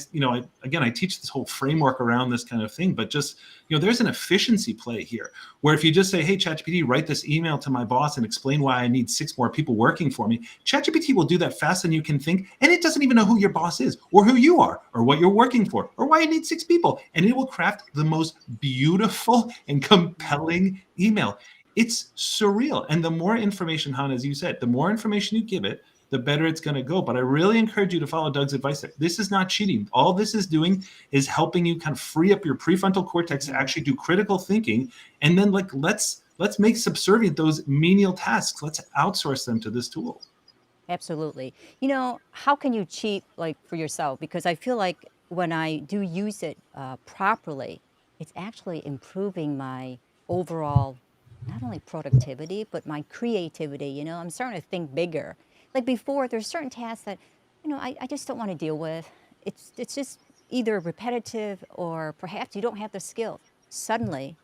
teach this whole framework around this kind of thing, but just, there's an efficiency play here, where if you just say, hey, ChatGPT, write this email to my boss and explain why I need 6 more people working for me, ChatGPT will do that faster than you can think. And it doesn't even know who your boss is, or who you are, or what you're working for, or why you need 6 people. And it will craft the most beautiful and compelling email. It's surreal. And the more information, Han, as you said, the more information you give it, the better it's going to go. But I really encourage you to follow Doug's advice there. This is not cheating. All this is doing is helping you kind of free up your prefrontal cortex to actually do critical thinking. And then let's make subservient those menial tasks. Let's outsource them to this tool. Absolutely. How can you cheat for yourself? Because I feel like when I do use it properly, it's actually improving my overall, not only productivity, but my creativity. I'm starting to think bigger. Like before, there's certain tasks that, I just don't want to deal with. It's just either repetitive, or perhaps you don't have the skill. Suddenly,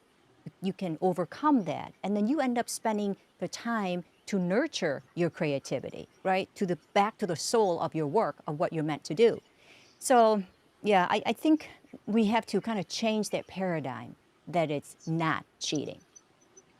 you can overcome that, and then you end up spending the time to nurture your creativity, right, back to the soul of your work, of what you're meant to do. So yeah, I think we have to kind of change that paradigm, that it's not cheating.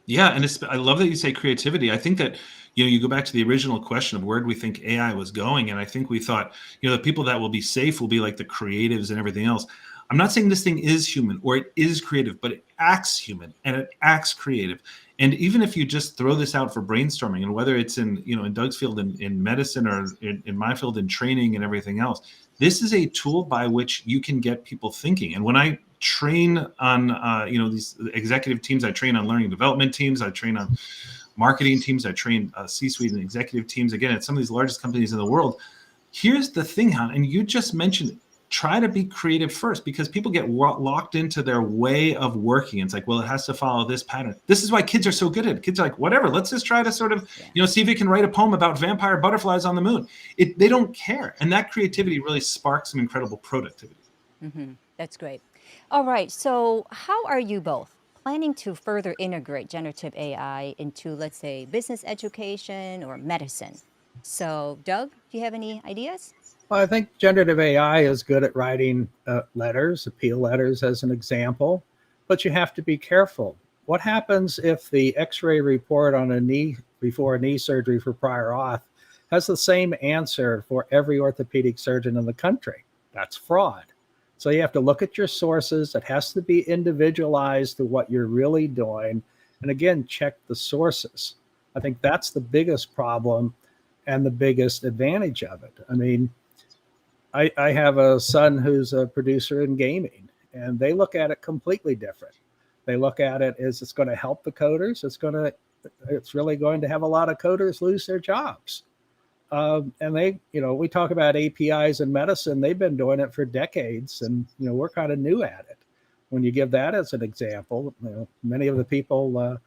Yeah, and I love that you say creativity. I think that, you go back to the original question of where do we think AI was going, and I think we thought, the people that will be safe will be like the creatives and everything else. I'm not saying this thing is human or it is creative, but it acts human and it acts creative. And even if you just throw this out for brainstorming, and whether it's in Doug's field in medicine, or in my field in training and everything else, this is a tool by which you can get people thinking. And when I train on these executive teams, I train on learning development teams, I train on marketing teams, I train C-suite and executive teams, again, at some of these largest companies in the world. Here's the thing, Han, and you just mentioned it. Try to be creative first, because people get locked into their way of working. It's like, well, it has to follow this pattern. This is why kids are so good at it. Kids are like, whatever, let's just try to sort of, see if we can write a poem about vampire butterflies on the moon. They don't care. And that creativity really sparks some incredible productivity. That's great. All right, so how are you both planning to further integrate generative AI into, let's say, business education or medicine? So Doug, do you have any ideas? Well, I think generative AI is good at writing letters, appeal letters as an example, but you have to be careful. What happens if the x-ray report on a knee before a knee surgery for prior auth has the same answer for every orthopedic surgeon in the country? That's fraud. So you have to look at your sources. It has to be individualized to what you're really doing. And again, check the sources. I think that's the biggest problem and the biggest advantage of it. I mean, I have a son who's a producer in gaming, and they look at it completely different. They look at it as it's going to help the coders. It's really going to have a lot of coders lose their jobs. And they, we talk about APIs in medicine. They've been doing it for decades, and we're kind of new at it. When you give that as an example, many of the people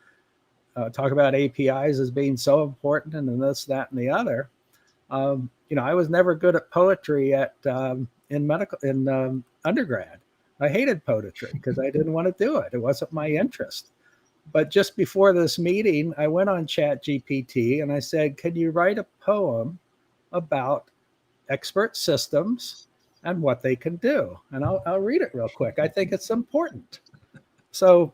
talk about APIs as being so important, and then this, that, and the other. I was never good at poetry in undergrad. I hated poetry because I didn't want to do it. It wasn't my interest. But just before this meeting, I went on ChatGPT and I said, "Can you write a poem about expert systems and what they can do?" And I'll read it real quick. I think it's important. So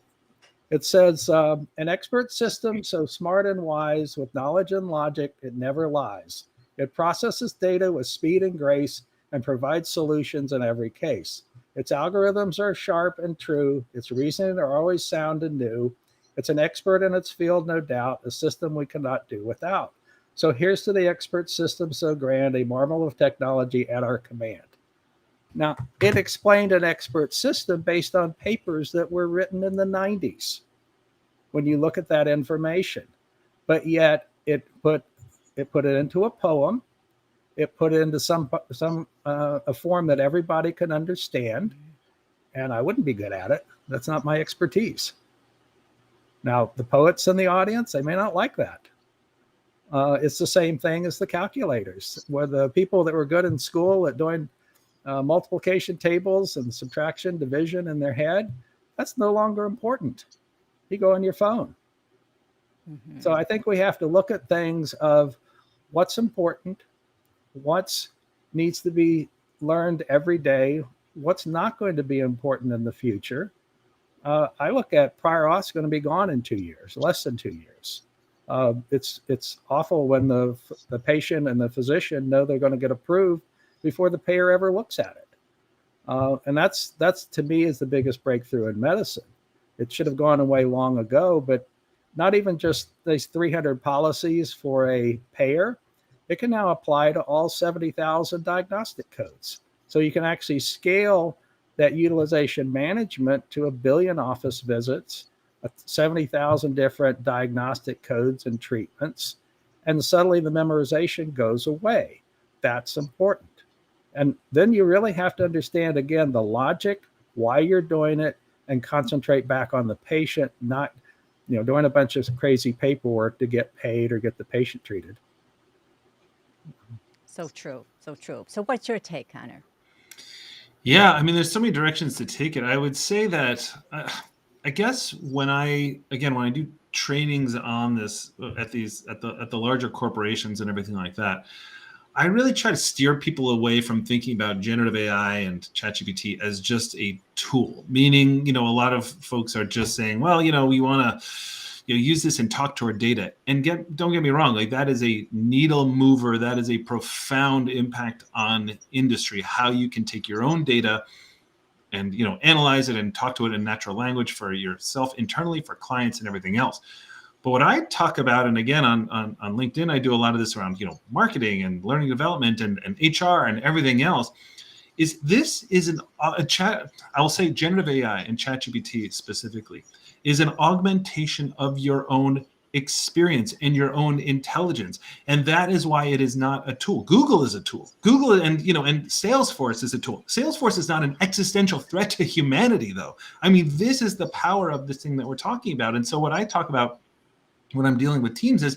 it says, "An expert system so smart and wise, with knowledge and logic, it never lies. It processes data with speed and grace and provides solutions in every case. Its algorithms are sharp and true. Its reasoning are always sound and new. It's an expert in its field, no doubt, a system we cannot do without. So here's to the expert system so grand, a marvel of technology at our command." Now, it explained an expert system based on papers that were written in the 90s when you look at that information. But yet it put it into a poem. It put it into a form that everybody can understand. And I wouldn't be good at it. That's not my expertise. Now, the poets in the audience, they may not like that. It's the same thing as the calculators, where the people that were good in school at doing multiplication tables and subtraction, division in their head, that's no longer important. You go on your phone. Mm-hmm. So I think we have to look at things of what's important, what needs to be learned every day, what's not going to be important in the future. I look at prior auth's going to be gone in 2 years, less than 2 years. It's awful when the patient and the physician know they're going to get approved before the payer ever looks at it. And that's to me is the biggest breakthrough in medicine. It should have gone away long ago, but not even just these 300 policies for a payer. It can now apply to all 70,000 diagnostic codes. So you can actually scale that utilization management to 1 billion office visits, 70,000 different diagnostic codes and treatments, and suddenly the memorization goes away. That's important. And then you really have to understand, again, the logic, why you're doing it, and concentrate back on the patient, not doing a bunch of crazy paperwork to get paid or get the patient treated. So true. So true. So what's your take, Connor? Yeah, I mean, there's so many directions to take it. I would say that, I guess when I do trainings on this at the larger corporations and everything like that, I really try to steer people away from thinking about generative AI and ChatGPT as just a tool. Meaning, a lot of folks are just saying, well, we want to use this and talk to our data. And don't get me wrong, like that is a needle mover. That is a profound impact on industry. How you can take your own data and analyze it and talk to it in natural language for yourself internally, for clients and everything else. But what I talk about, and again on LinkedIn, I do a lot of this around marketing and learning development and HR and everything else. This is a chat. I will say generative AI and ChatGPT specifically is an augmentation of your own experience and your own intelligence, and that is why it is not a tool. Google is a tool. Google and Salesforce is a tool. Salesforce is not an existential threat to humanity, though. I mean, this is the power of this thing that we're talking about. And so what I talk about when I'm dealing with teams is,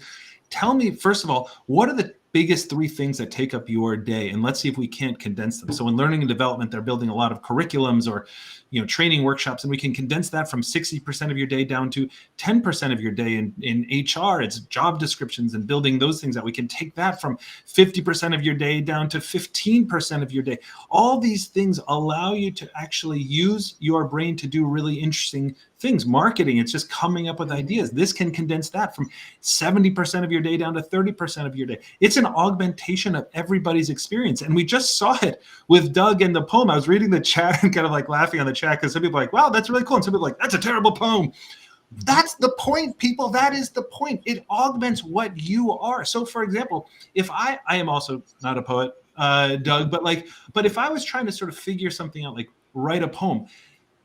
tell me, first of all, what are the biggest 3 things that take up your day? And let's see if we can't condense them. So in learning and development, they're building a lot of curriculums or training workshops, and we can condense that from 60% of your day down to 10% of your day. In HR, it's job descriptions and building those things out. We can take that from 50% of your day down to 15% of your day. All these things allow you to actually use your brain to do really interesting things. Marketing, it's just coming up with ideas. This can condense that from 70% of your day down to 30% of your day. It's an augmentation of everybody's experience. And we just saw it with Doug and the poem. I was reading the chat and kind of like laughing on the chat because some people are like, wow, that's really cool. And some people are like, that's a terrible poem. That's the point, people. That is the point. It augments what you are. So for example, if I am also not a poet, Doug, but if I was trying to sort of figure something out, like write a poem,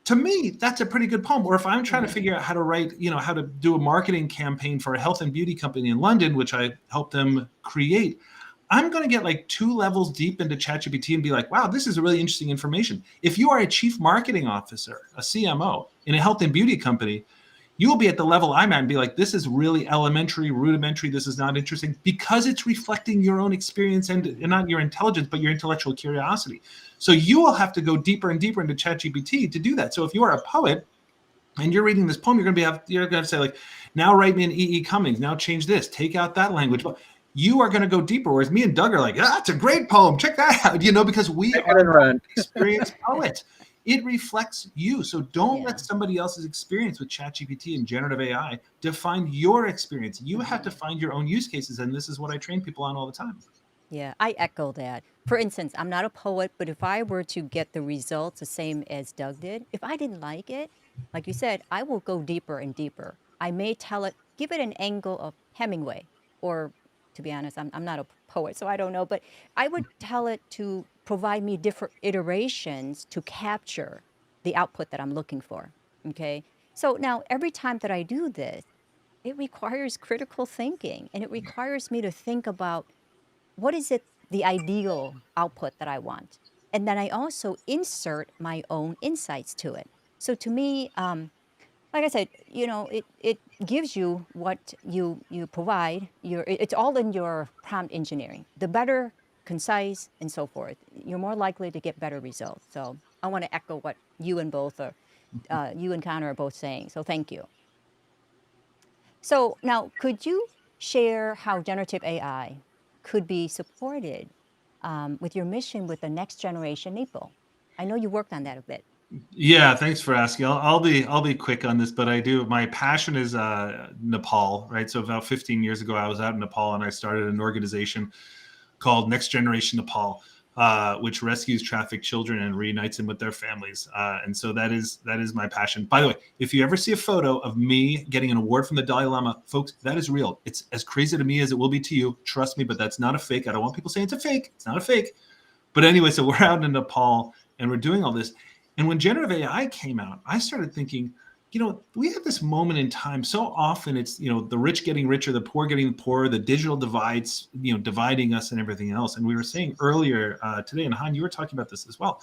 to me, that's a pretty good poem. Or if I'm trying to figure out how to write, how to do a marketing campaign for a health and beauty company in London, which I helped them create, I'm going to get like 2 levels deep into ChatGPT and be like, wow, this is really interesting information. If you are a chief marketing officer, a CMO in a health and beauty company, you'll be at the level I'm at and be like, this is really elementary, rudimentary. This is not interesting, because it's reflecting your own experience and not your intelligence, but your intellectual curiosity. So you will have to go deeper and deeper into ChatGPT to do that. So if you are a poet and you're reading this poem, you're going to say like, now write me an E.E. Cummings. Now change this, take out that language. You are going to go deeper. Whereas me and Doug are like, it's a great poem. Check that out. Because we Take it are and run. experienced poets. It reflects you. So don't Yeah. let somebody else's experience with ChatGPT and generative AI define your experience. You have to find your own use cases. And this is what I train people on all the time. Yeah, I echo that. For instance, I'm not a poet, but if I were to get the results the same as Doug did, if I didn't like it, like you said, I will go deeper and deeper. I may tell it, give it an angle of Hemingway, or to be honest, I'm not a poet, so I don't know, but I would tell it to provide me different iterations to capture the output that I'm looking for. Okay. So now every time that I do this, it requires critical thinking and it requires me to think about what is it the ideal output that I want? And then I also insert my own insights to it. So to me, like I said, it gives you what you provide. It's all in your prompt engineering. The better, concise, and so forth, you're more likely to get better results. So I want to echo what you and Connor are both saying. So thank you. So now, could you share how generative AI could be supported with your mission with the next generation NEPO? I know you worked on that a bit. Yeah, thanks for asking. I'll be quick on this, but I do. My passion is Nepal, right? So about 15 years ago, I was out in Nepal and I started an organization called Next Generation Nepal, which rescues trafficked children and reunites them with their families. And so that is my passion. By the way, if you ever see a photo of me getting an award from the Dalai Lama, folks, that is real. It's as crazy to me as it will be to you. Trust me, but that's not a fake. I don't want people saying it's a fake. It's not a fake. But anyway, so we're out in Nepal and we're doing all this. And when generative AI came out, I started thinking, we have this moment in time. So often it's, the rich getting richer, the poor getting poorer, the digital divides, dividing us and everything else. And we were saying earlier today, and Han, you were talking about this as well.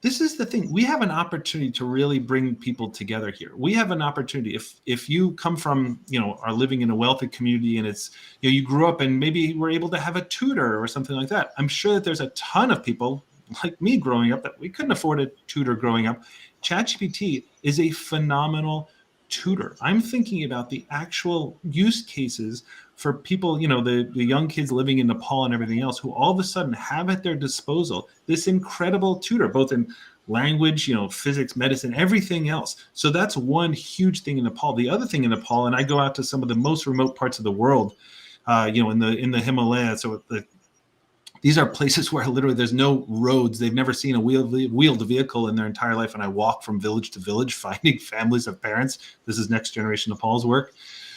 This is the thing. We have an opportunity to really bring people together here. We have an opportunity. If you come from, are living in a wealthy community and it's, you grew up and maybe were able to have a tutor or something like that. I'm sure that there's a ton of people like me growing up that we couldn't afford a tutor growing up. ChatGPT is a phenomenal tutor. I'm thinking about the actual use cases for people, the young kids living in Nepal and everything else, who all of a sudden have at their disposal this incredible tutor, both in language, physics, medicine, everything else. So that's one huge thing in Nepal. The other thing in Nepal, and I go out to some of the most remote parts of the world, in the Himalayas. So these are places where literally there's no roads. They've never seen a wheeled vehicle in their entire life. And I walk from village to village, finding families of parents. This is Next Generation Nepal's work.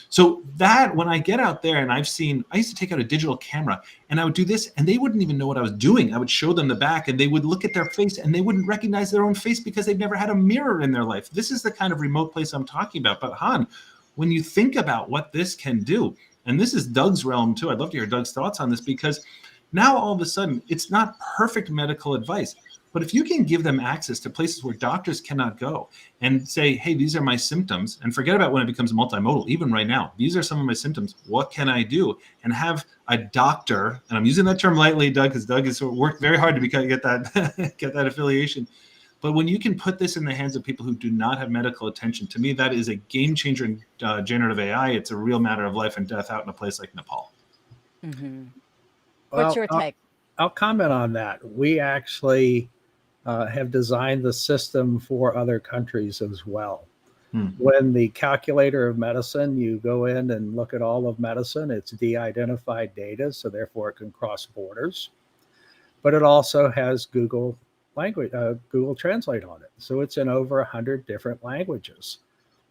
So that when I get out there and I used to take out a digital camera and I would do this and they wouldn't even know what I was doing. I would show them the back and they would look at their face and they wouldn't recognize their own face because they've never had a mirror in their life. This is the kind of remote place I'm talking about. But Han, when you think about what this can do, and this is Doug's realm too, I'd love to hear Doug's thoughts on this, because now all of a sudden it's not perfect medical advice, but if you can give them access to places where doctors cannot go and say, hey, these are my symptoms, and forget about when it becomes multimodal, even right now, these are some of my symptoms, what can I do? And have a doctor, and I'm using that term lightly, Doug, because Doug has worked very hard to get that get that affiliation. But when you can put this in the hands of people who do not have medical attention, to me, that is a game changer in generative AI. It's a real matter of life and death out in a place like Nepal. Mm-hmm. What's Well, your take? I'll comment on that. We actually have designed the system for other countries as well. When the calculator of medicine, you go in and look at all of medicine, it's de-identified data, so therefore it can cross borders. But it also has Google Translate on it. So it's in over 100 different languages.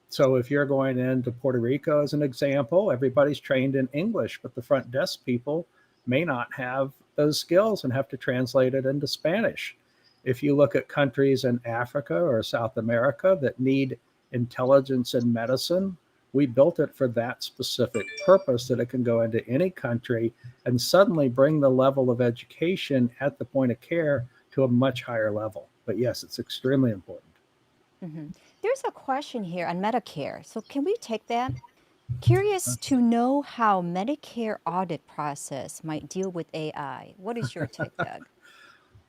So if you're going into Puerto Rico, as an example, everybody's trained in English, but the front desk people may not have those skills and have to translate it into Spanish. If you look at countries in Africa or South America that need intelligence in medicine, We built it for that specific purpose, that it can go into any country and suddenly bring the level of education at the point of care to a much higher level. But yes, it's extremely important. Hmm. There's a question here on Medicare. So can we take that? Curious to know how Medicare audit process might deal with AI. What is your take, Doug?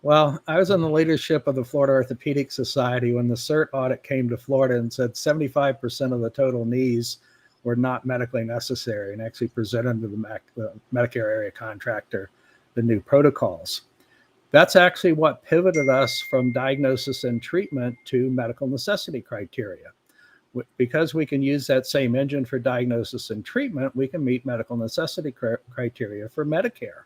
Well, I was in the leadership of the Florida Orthopedic Society when the CERT audit came to Florida and said 75% of the total knees were not medically necessary, and actually presented to the Medicare area contractor the new protocols. That's actually what pivoted us from diagnosis and treatment to medical necessity criteria. Because we can use that same engine for diagnosis and treatment, we can meet medical necessity criteria for Medicare.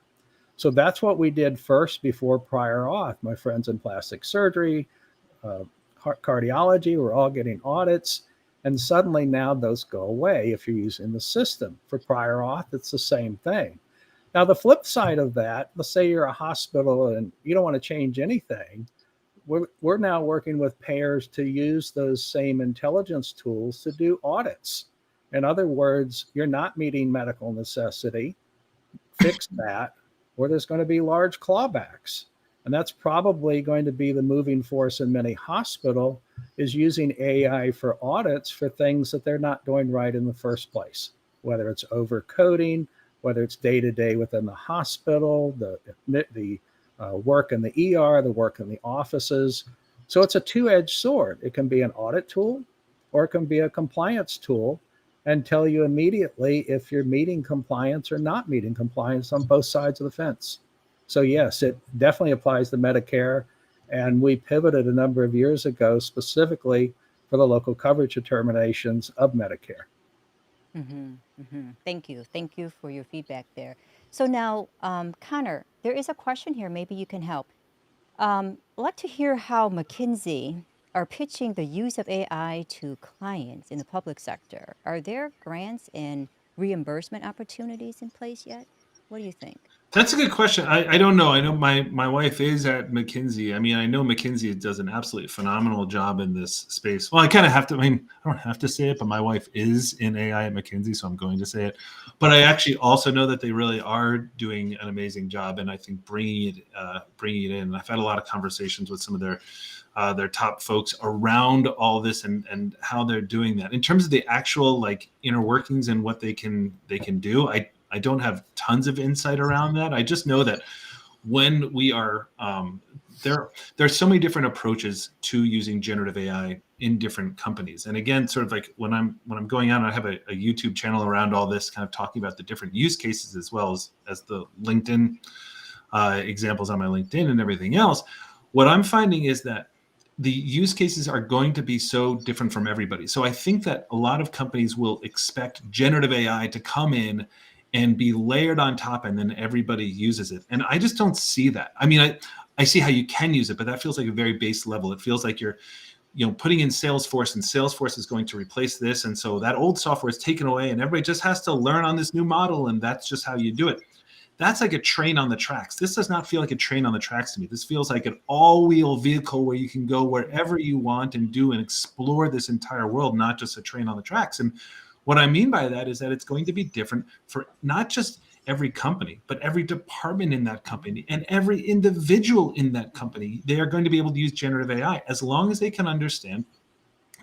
So that's what we did first before prior auth. My friends in plastic surgery, uh, cardiology, were all getting audits. And suddenly now those go away if you're using the system. For prior auth, it's the same thing. Now, the flip side of that, let's say you're a hospital and you don't want to change anything. We're now working with payers to use those same intelligence tools to do audits. In other words, you're not meeting medical necessity, fix that, or there's going to be large clawbacks. And that's probably going to be the moving force in many hospital, is using AI for audits for things that they're not doing right in the first place, whether it's overcoding, whether it's day-to-day within the hospital, the work in the ER, the work in the offices. So it's a two-edged sword. It can be an audit tool, or it can be a compliance tool, and tell you immediately if you're meeting compliance or not meeting compliance on both sides of the fence. So yes, it definitely applies to Medicare. And we pivoted a number of years ago specifically for the local coverage determinations of Medicare. Thank you. Thank you for your feedback there. So now, Connor, there is a question here. Maybe you can help. I'd like to hear how McKinsey are pitching the use of AI to clients in the public sector. Are there grants and reimbursement opportunities in place yet? What do you think? That's a good question. I don't know. I know my wife is at McKinsey. I mean, I know McKinsey does an absolutely phenomenal job in this space. Well, I kind of have to. I mean, I don't have to say it, but my wife is in AI at McKinsey, so I'm going to say it. But I actually also know that they really are doing an amazing job, and I think bringing it in. I've had a lot of conversations with some of their top folks around all this and how they're doing that. In terms of the actual like inner workings and what they can do, I don't have tons of insight around that. I just know that when we are there's so many different approaches to using generative AI in different companies. And again, sort of like when I'm going out, I have a YouTube channel around all this, kind of talking about the different use cases as well as the LinkedIn examples on my LinkedIn and everything else. What I'm finding is that the use cases are going to be so different from everybody. So I think that a lot of companies will expect generative AI to come in and be layered on top, and then everybody uses it. And I just don't see that. I mean, I see how you can use it, but that feels like a very base level. It feels like you're putting in Salesforce, and Salesforce is going to replace this. And so that old software is taken away and everybody just has to learn on this new model. And that's just how you do it. That's like a train on the tracks. This does not feel like a train on the tracks to me. This feels like an all-wheel vehicle where you can go wherever you want and do and explore this entire world, not just a train on the tracks. And what I mean by that is that it's going to be different for not just every company, but every department in that company and every individual in that company. They are going to be able to use generative AI as long as they can understand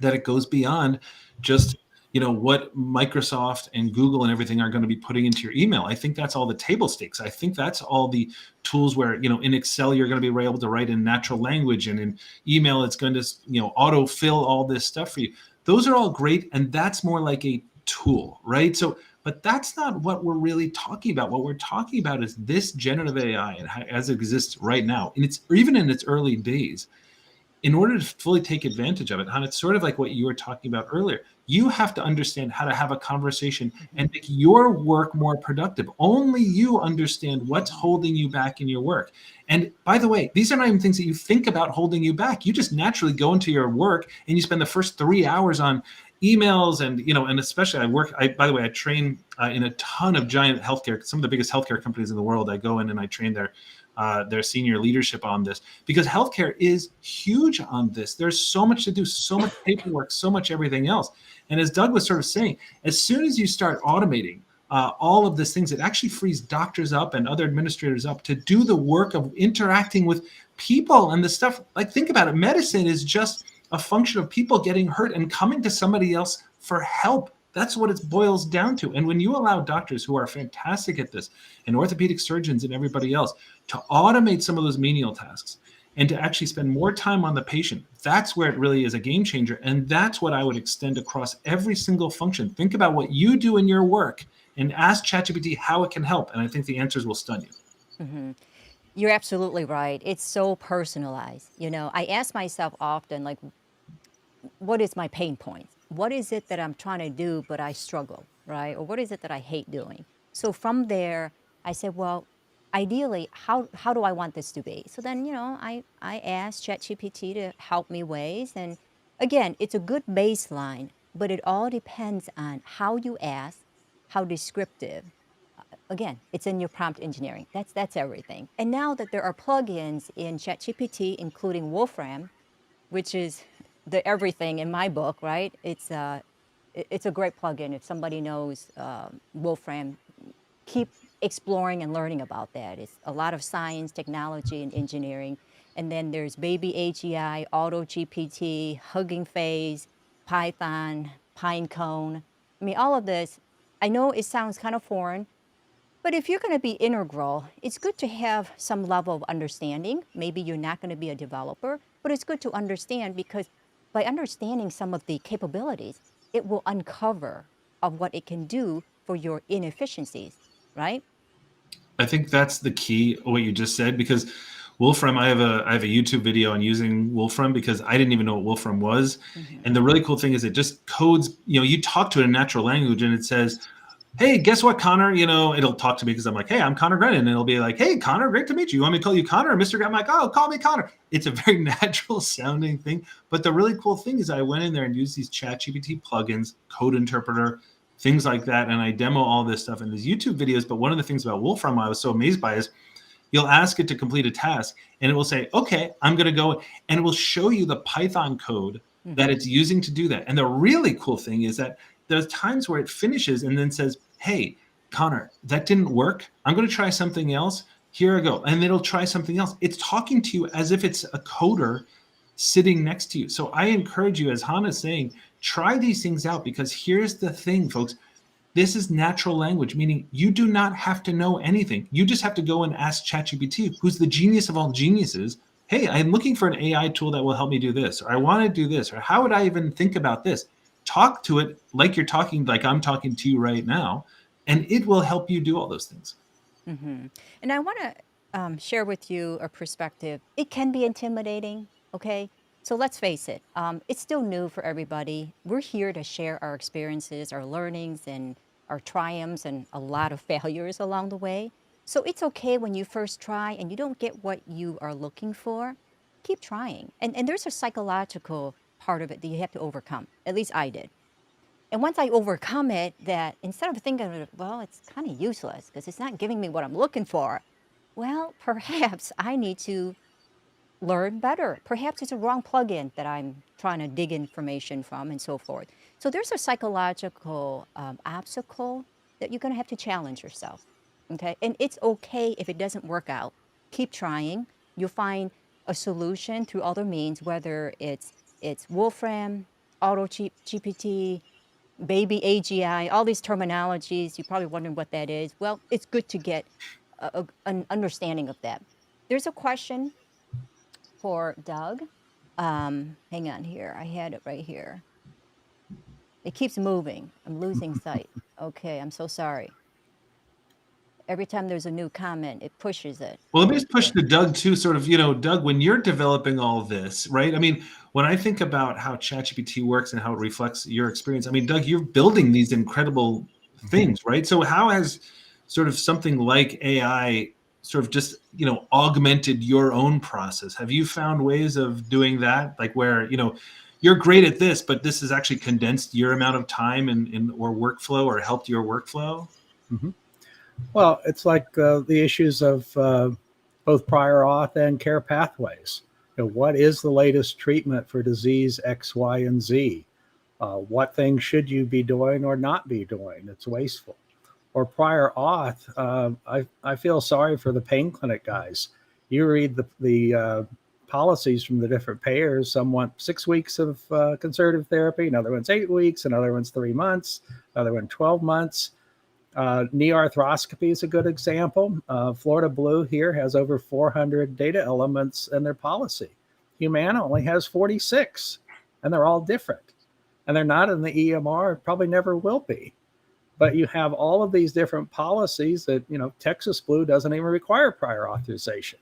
that it goes beyond just what Microsoft and Google and everything are going to be putting into your email. I think that's all the table stakes. I think that's all the tools where in Excel you're going to be able to write in natural language, and in email it's going to auto fill all this stuff for you. Those are all great, and that's more like a tool, right? So, but that's not what we're really talking about. What we're talking about is this generative AI and as it exists right now, and it's even in its early days. In order to fully take advantage of it, and it's sort of like what you were talking about earlier, you have to understand how to have a conversation and make your work more productive. Only you understand what's holding you back in your work. And by the way, these are not even things that you think about holding you back. You just naturally go into your work and you spend the first 3 hours on emails, and and especially by the way, I train in a ton of giant healthcare, some of the biggest healthcare companies in the world. I go in and I train their senior leadership on this, because healthcare is huge on this. There's so much to do, so much paperwork, so much everything else. And as Doug was sort of saying, as soon as you start automating all of these things, it actually frees doctors up and other administrators up to do the work of interacting with people and the stuff. Like, think about it. Medicine is just a function of people getting hurt and coming to somebody else for help. That's what it boils down to. And when you allow doctors who are fantastic at this, and orthopedic surgeons and everybody else, to automate some of those menial tasks and to actually spend more time on the patient, that's where it really is a game changer. And that's what I would extend across every single function. Think about what you do in your work and ask ChatGPT how it can help. And I think the answers will stun you. Mm-hmm. You're absolutely right. It's so personalized. I ask myself often, like, what is my pain point? What is it that I'm trying to do, but I struggle, right? Or what is it that I hate doing? So from there, I said, well, ideally, how do I want this to be? So then, I asked ChatGPT to help me ways. And again, it's a good baseline, but it all depends on how you ask, how descriptive. Again, it's in your prompt engineering. That's everything. And now that there are plugins in ChatGPT, including Wolfram, which is the everything in my book, right? It's a great plugin. If somebody knows Wolfram, keep exploring and learning about that. It's a lot of science, technology, and engineering. And then there's Baby AGI, Auto GPT, Hugging Face, Python, Pinecone. I mean, all of this, I know it sounds kind of foreign, but if you're going to be integral, it's good to have some level of understanding. Maybe you're not going to be a developer, but it's good to understand, because by understanding some of the capabilities, it will uncover of what it can do for your inefficiencies, right? I think that's the key, what you just said, because Wolfram, I have a YouTube video on using Wolfram, because I didn't even know what Wolfram was. Mm-hmm. And the really cool thing is it just codes, you talk to it in natural language and it says, hey, guess what, Connor? It'll talk to me because I'm like, hey, I'm Connor Grennan. And it'll be like, hey, Connor, great to meet you. You want me to call you Connor or Mr. Grennan? I'm like, oh, call me Connor. It's a very natural sounding thing. But the really cool thing is I went in there and used these ChatGPT plugins, code interpreter, things like that. And I demo all this stuff in these YouTube videos. But one of the things about Wolfram I was so amazed by is you'll ask it to complete a task and it will say, okay, I'm going to go, and it will show you the Python code that it's using to do that. And the really cool thing is that there's times where it finishes and then says, hey, Connor, that didn't work. I'm going to try something else. Here I go. And it'll try something else. It's talking to you as if it's a coder sitting next to you. So I encourage you, as Hannah's saying, try these things out, because here's the thing, folks. This is natural language, meaning you do not have to know anything. You just have to go and ask ChatGPT, who's the genius of all geniuses. Hey, I'm looking for an AI tool that will help me do this, or I want to do this, or how would I even think about this? Talk to it like you're talking, like I'm talking to you right now, and it will help you do all those things. Mm-hmm. And I want to share with you a perspective. It can be intimidating, okay? So let's face it, it's still new for everybody. We're here to share our experiences, our learnings, and our triumphs, and a lot of failures along the way. So it's okay when you first try and you don't get what you are looking for. Keep trying. And there's a psychological part of it that you have to overcome. At least I did. And once I overcome it, that instead of thinking, well, it's kind of useless because it's not giving me what I'm looking for, well, perhaps I need to learn better. Perhaps it's a wrong plugin that I'm trying to dig information from, and so forth. So there's a psychological obstacle that you're going to have to challenge yourself. Okay. And it's okay if it doesn't work out. Keep trying. You'll find a solution through other means, whether it's Wolfram, Auto GPT, Baby AGI, all these terminologies. You're probably wondering what that is. Well, it's good to get an understanding of that. There's a question for Doug. Hang on here. I had it right here. It keeps moving. I'm losing sight. Okay, I'm so sorry. Every time there's a new comment, it pushes it. Well, let me just push to Doug too, sort of, Doug, when you're developing all this, right? I mean, when I think about how ChatGPT works and how it reflects your experience, I mean, Doug, you're building these incredible things, right? So how has sort of something like AI sort of just, augmented your own process? Have you found ways of doing that? Like where, you're great at this, but this has actually condensed your amount of time in or workflow or helped your workflow? Mm-hmm. Well, it's like the issues of both prior auth and care pathways. What is the latest treatment for disease X, Y, and Z? What things should you be doing or not be doing? It's wasteful. Or prior auth, I feel sorry for the pain clinic guys. You read the policies from the different payers. Some want 6 weeks of conservative therapy, another one's 8 weeks, another one's 3 months, another one 12 months. Knee arthroscopy is a good example. Florida Blue here has over 400 data elements in their policy. Humana only has 46, and they're all different. And they're not in the EMR, probably never will be. But you have all of these different policies that, Texas Blue doesn't even require prior authorization.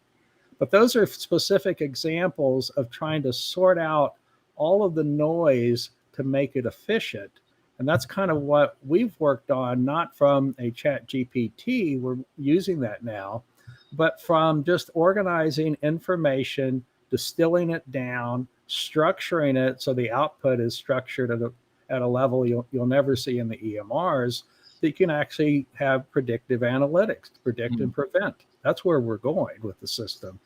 But those are specific examples of trying to sort out all of the noise to make it efficient. And that's kind of what we've worked on, not from a ChatGPT, we're using that now, but from just organizing information, distilling it down, structuring it so the output is structured at a level you'll never see in the EMRs, that you can actually have predictive analytics, predict and prevent. That's where we're going with the system.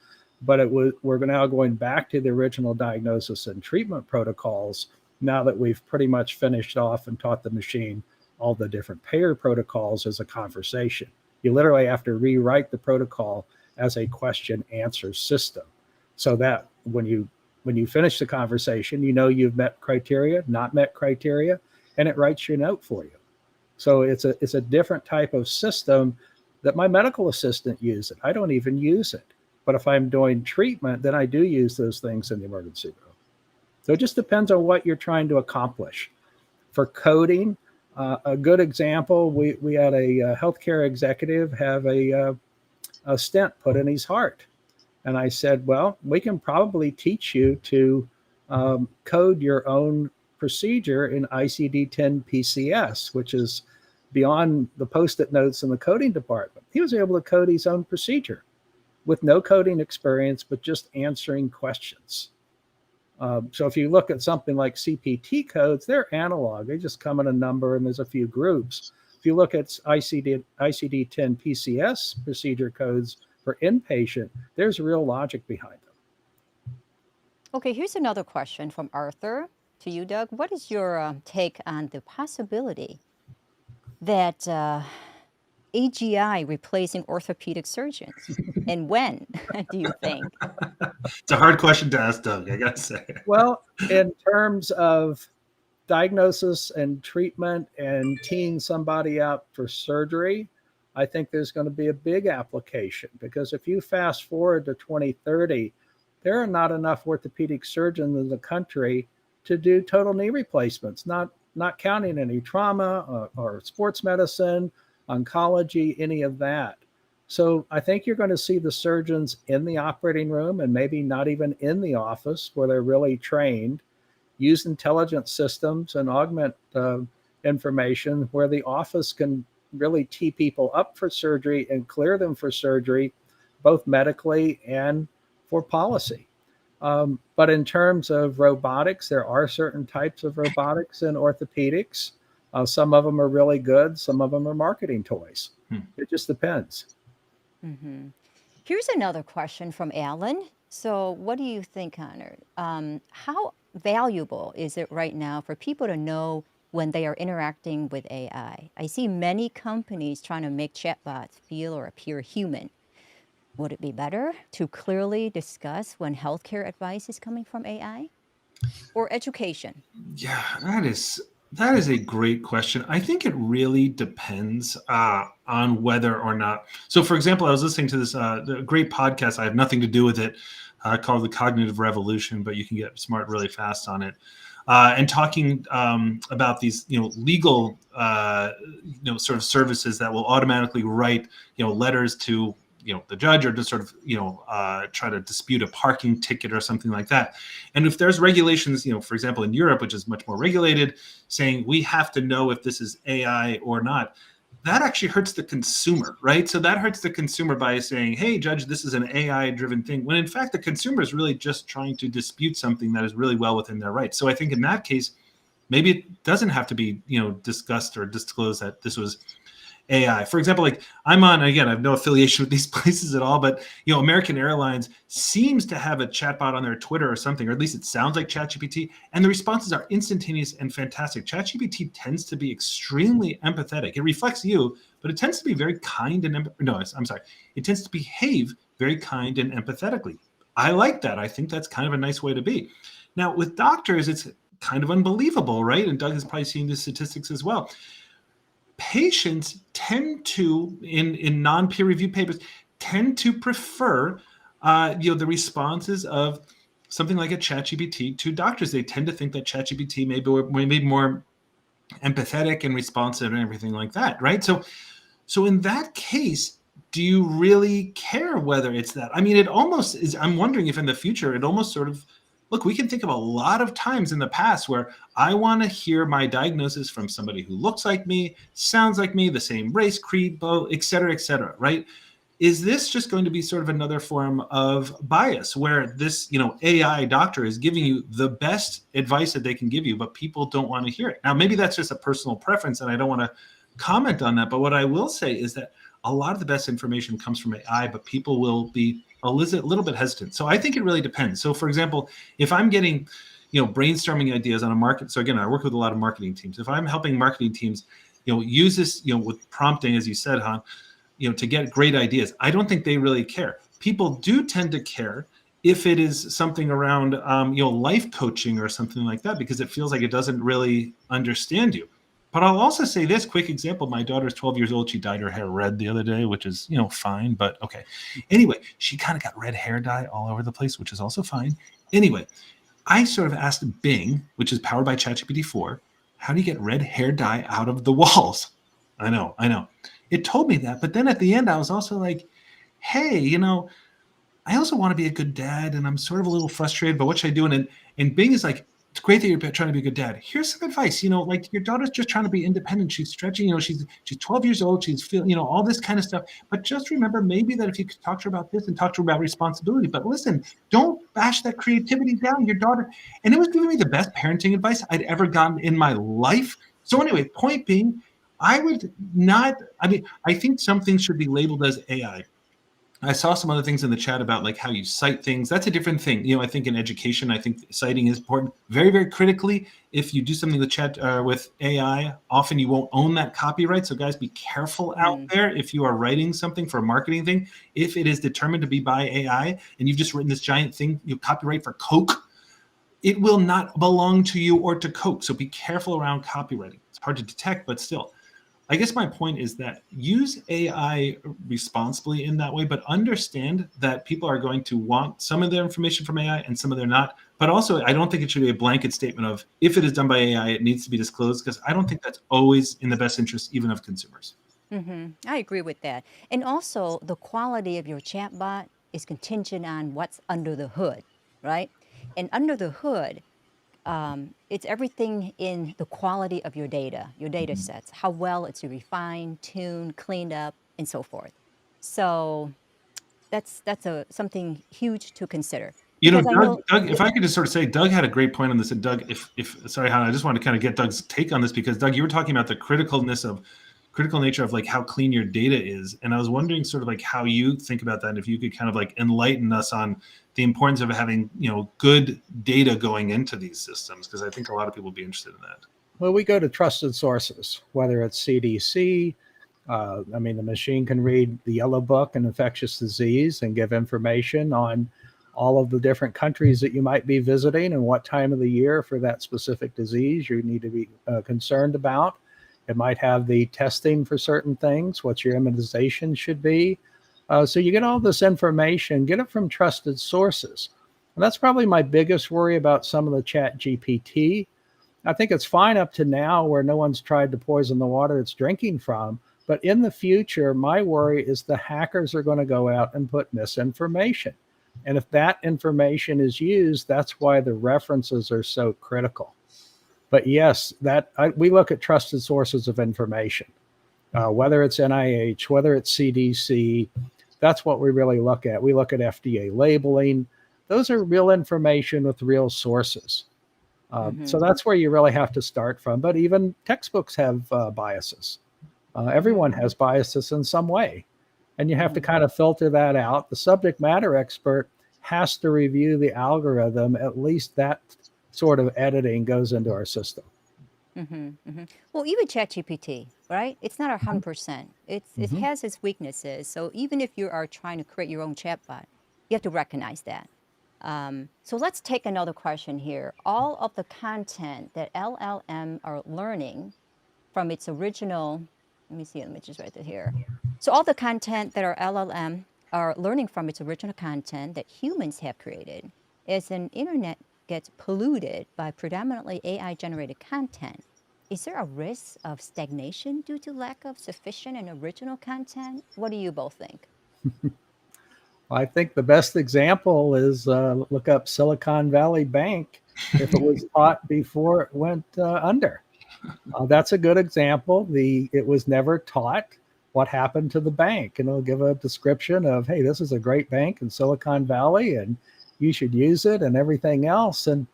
But we're now going back to the original diagnosis and treatment protocols now that we've pretty much finished off and taught the machine all the different payer protocols as a conversation. You literally have to rewrite the protocol as a question answer system, so that when you finish the conversation, you've met criteria, not met criteria, and it writes your note for you. So it's a different type of system that my medical assistant uses. I don't even use it. But if I'm doing treatment, then I do use those things in the emergency room. So it just depends on what you're trying to accomplish. For coding, a good example, we had a healthcare executive have a stent put in his heart. And I said, well, we can probably teach you to code your own procedure in ICD-10 PCS, which is beyond the Post-it notes in the coding department. He was able to code his own procedure with no coding experience, but just answering questions. So if you look at something like CPT codes, they're analog. They just come in a number and there's a few groups. If you look at ICD-10 PCS procedure codes for inpatient, there's real logic behind them. Okay, here's another question from Arthur to you, Doug. What is your take on the possibility that AGI replacing orthopedic surgeons? And when do you think? It's a hard question to ask, Doug, I got to say. Well, in terms of diagnosis and treatment and teeing somebody up for surgery, I think there's going to be a big application, because if you fast forward to 2030, there are not enough orthopedic surgeons in the country to do total knee replacements, not counting any trauma or sports medicine, oncology, any of that. So I think you're going to see the surgeons in the operating room and maybe not even in the office where they're really trained, use intelligent systems and augment information where the office can really tee people up for surgery and clear them for surgery, both medically and for policy. But in terms of robotics, there are certain types of robotics in orthopedics. Some of them are really good. Some of them are marketing toys. It just depends. Mm-hmm. Here's another question from Alan. So what do you think, Connor? How valuable is it right now for people to know when they are interacting with AI? I see many companies trying to make chatbots feel or appear human. Would it be better to clearly discuss when healthcare advice is coming from AI or education? Yeah, that is a great question. I think it really depends on whether or not. So, for example, I was listening to this great podcast. I have nothing to do with it, called The Cognitive Revolution, but you can get smart really fast on it. And talking about these, legal, sort of services that will automatically write, letters to, the judge, or just sort of, try to dispute a parking ticket or something like that. And if there's regulations, for example, in Europe, which is much more regulated, saying we have to know if this is AI or not, that actually hurts the consumer, right? So that hurts the consumer by saying, hey, judge, this is an AI driven thing, when in fact, the consumer is really just trying to dispute something that is really well within their rights. So I think in that case, maybe it doesn't have to be, discussed or disclosed that this was AI. For example, like I'm on, again, I have no affiliation with these places at all, but American Airlines seems to have a chatbot on their Twitter or something, or at least it sounds like ChatGPT, and the responses are instantaneous and fantastic. ChatGPT tends to be extremely empathetic. It reflects you, but it tends to be very kind and I'm sorry. It tends to behave very kind and empathetically. I like that. I think that's kind of a nice way to be. Now, with doctors, it's kind of unbelievable, right? And Doug has probably seen the statistics as well. Patients tend to, in non-peer review papers, tend to prefer, the responses of something like a ChatGPT to doctors. They tend to think that ChatGPT may be more empathetic and responsive and everything like that, right? So in that case, do you really care whether it's that? I mean, it almost is. I'm wondering if in the future, it almost sort of, look, we can think of a lot of times in the past where I want to hear my diagnosis from somebody who looks like me, sounds like me, the same race, creed, et cetera, right? Is this just going to be sort of another form of bias where this, AI doctor is giving you the best advice that they can give you, but people don't want to hear it? Now, maybe that's just a personal preference and I don't want to comment on that. But what I will say is that a lot of the best information comes from AI, but people will be a little bit hesitant. So I think it really depends. So for example, if I'm getting, brainstorming ideas on a market. So again, I work with a lot of marketing teams. If I'm helping marketing teams, use this, with prompting, as you said, Han, to get great ideas, I don't think they really care. People do tend to care if it is something around, life coaching or something like that, because it feels like it doesn't really understand you. But I'll also say this quick example. My daughter's 12 years old. She dyed her hair red the other day, which is, fine, but okay. Anyway, she kind of got red hair dye all over the place, which is also fine. Anyway, I sort of asked Bing, which is powered by ChatGPT 4, how do you get red hair dye out of the walls? I know. It told me that. But then at the end, I was also like, hey, I also want to be a good dad, and I'm sort of a little frustrated, but what should I do? And Bing is like, it's great that you're trying to be a good dad. Here's some advice. Like your daughter's just trying to be independent. She's stretching. She's 12 years old. She's feeling, all this kind of stuff. But just remember, maybe that if you could talk to her about this and talk to her about responsibility. But listen, don't bash that creativity down. Your daughter, and it was giving me the best parenting advice I'd ever gotten in my life. So anyway, point being, I would not. I mean, I think some things should be labeled as AI. I saw some other things in the chat about like how you cite things. That's a different thing. I think in education, I think citing is important. Very, very critically, if you do something with with AI, often you won't own that copyright. So guys, be careful out there if you are writing something for a marketing thing. If it is determined to be by AI and you've just written this giant thing, copyright for Coke, it will not belong to you or to Coke. So be careful around copywriting. It's hard to detect, but still. I guess my point is that use AI responsibly in that way, but understand that people are going to want some of their information from AI and some of their not. But also, I don't think it should be a blanket statement of if it is done by AI, it needs to be disclosed, because I don't think that's always in the best interest, even of consumers. I agree with that. And also, the quality of your chatbot is contingent on what's under the hood, right? And under the hood, it's everything in the quality of your data sets, how well it's refined, tuned, cleaned up, and so forth. So that's something huge to consider. Because I know, Doug, if I could just sort of say, Doug had a great point on this. And Doug, sorry, Hannah, I just wanted to kind of get Doug's take on this, because Doug, you were talking about the critical nature of like how clean your data is. And I was wondering sort of like how you think about that. And if you could kind of like enlighten us on the importance of having, good data going into these systems, because I think a lot of people would be interested in that. Well, we go to trusted sources, whether it's CDC. The machine can read the Yellow Book in infectious disease and give information on all of the different countries that you might be visiting and what time of the year for that specific disease you need to be concerned about. It might have the testing for certain things, what your immunization should be. So you get all this information, get it from trusted sources. And that's probably my biggest worry about some of the ChatGPT. I think it's fine up to now where no one's tried to poison the water it's drinking from. But in the future, my worry is the hackers are going to go out and put misinformation. And if that information is used, that's why the references are so critical. But yes, we look at trusted sources of information. whether it's NIH, whether it's CDC. That's what we really look at. We look at FDA labeling. Those are real information with real sources. So that's where you really have to start from. But even textbooks have biases. Everyone has biases in some way. And you have to kind of filter that out. The subject matter expert has to review the algorithm. At least that sort of editing goes into our system. Well, even ChatGPT, right? It's not 100%. It Mhm. has its weaknesses. So even if you are trying to create your own chatbot, you have to recognize that. So let's take another question here. All of the content that LLM are learning from its original, let me just write it here. So all the content that our LLM are learning from its original content that humans have created, as an internet gets polluted by predominantly AI generated content, is there a risk of stagnation due to lack of sufficient and original content? What do you both think? I think the best example is look up Silicon Valley Bank if it was taught before it went under. That's a good example. It was never taught what happened to the bank, and it'll give a description of, hey, this is a great bank in Silicon Valley, and you should use it, and everything else, and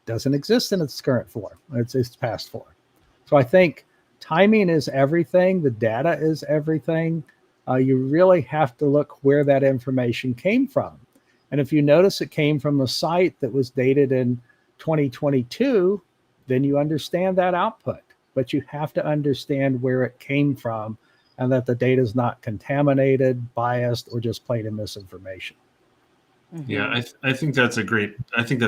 doesn't exist in its current form. It's past form. So I think timing is everything. The data is everything. You really have to look where that information came from. And if you notice it came from a site that was dated in 2022, then you understand that output. But you have to understand where it came from and that the data is not contaminated, biased, or just plain in misinformation. Yeah, Mm-hmm. I think that's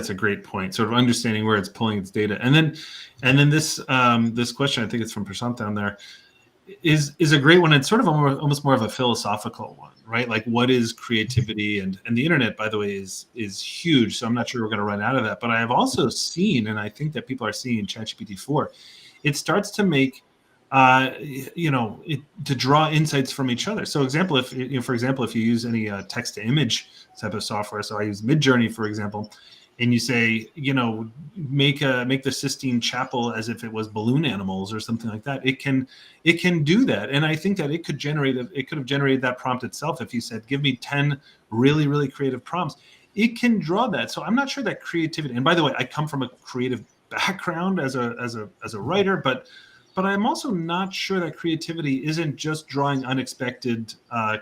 a great point. Sort of understanding where it's pulling its data, and then this question, I think it's from Prashant down there, is a great one. It's sort of almost more of a philosophical one, right? Like, what is creativity? And the internet, by the way, is huge. So I'm not sure we're going to run out of that. But I have also seen, and I think that people are seeing in ChatGPT 4, it starts to make to draw insights from each other. So for example, if you use any text to image type of software, so I use Midjourney, for example, and you say, make the Sistine Chapel as if it was balloon animals or something like that, it can do that. And I think that it could have generated that prompt itself. If you said, give me 10 really, really creative prompts, it can draw that. So I'm not sure that creativity, and by the way, I come from a creative background as a writer, but I'm also not sure that creativity isn't just drawing unexpected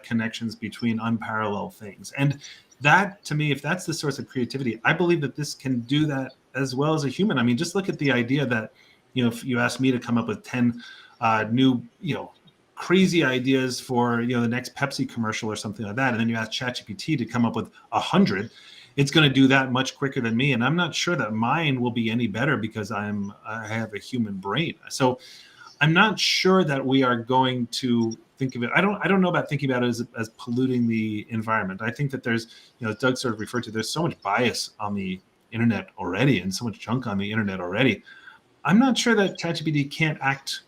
connections between unparalleled things. And that, to me, if that's the source of creativity, I believe that this can do that as well as a human. I mean, just look at the idea that, if you asked me to come up with 10 new, crazy ideas for, the next Pepsi commercial or something like that, and then you ask ChatGPT to come up with 100, it's going to do that much quicker than me. And I'm not sure that mine will be any better because I have a human brain. So I'm not sure that we are going to think of it. I don't know about thinking about it as polluting the environment. I think that there's, as Doug sort of referred to, there's so much bias on the internet already and so much junk on the internet already. I'm not sure that ChatGPT can't act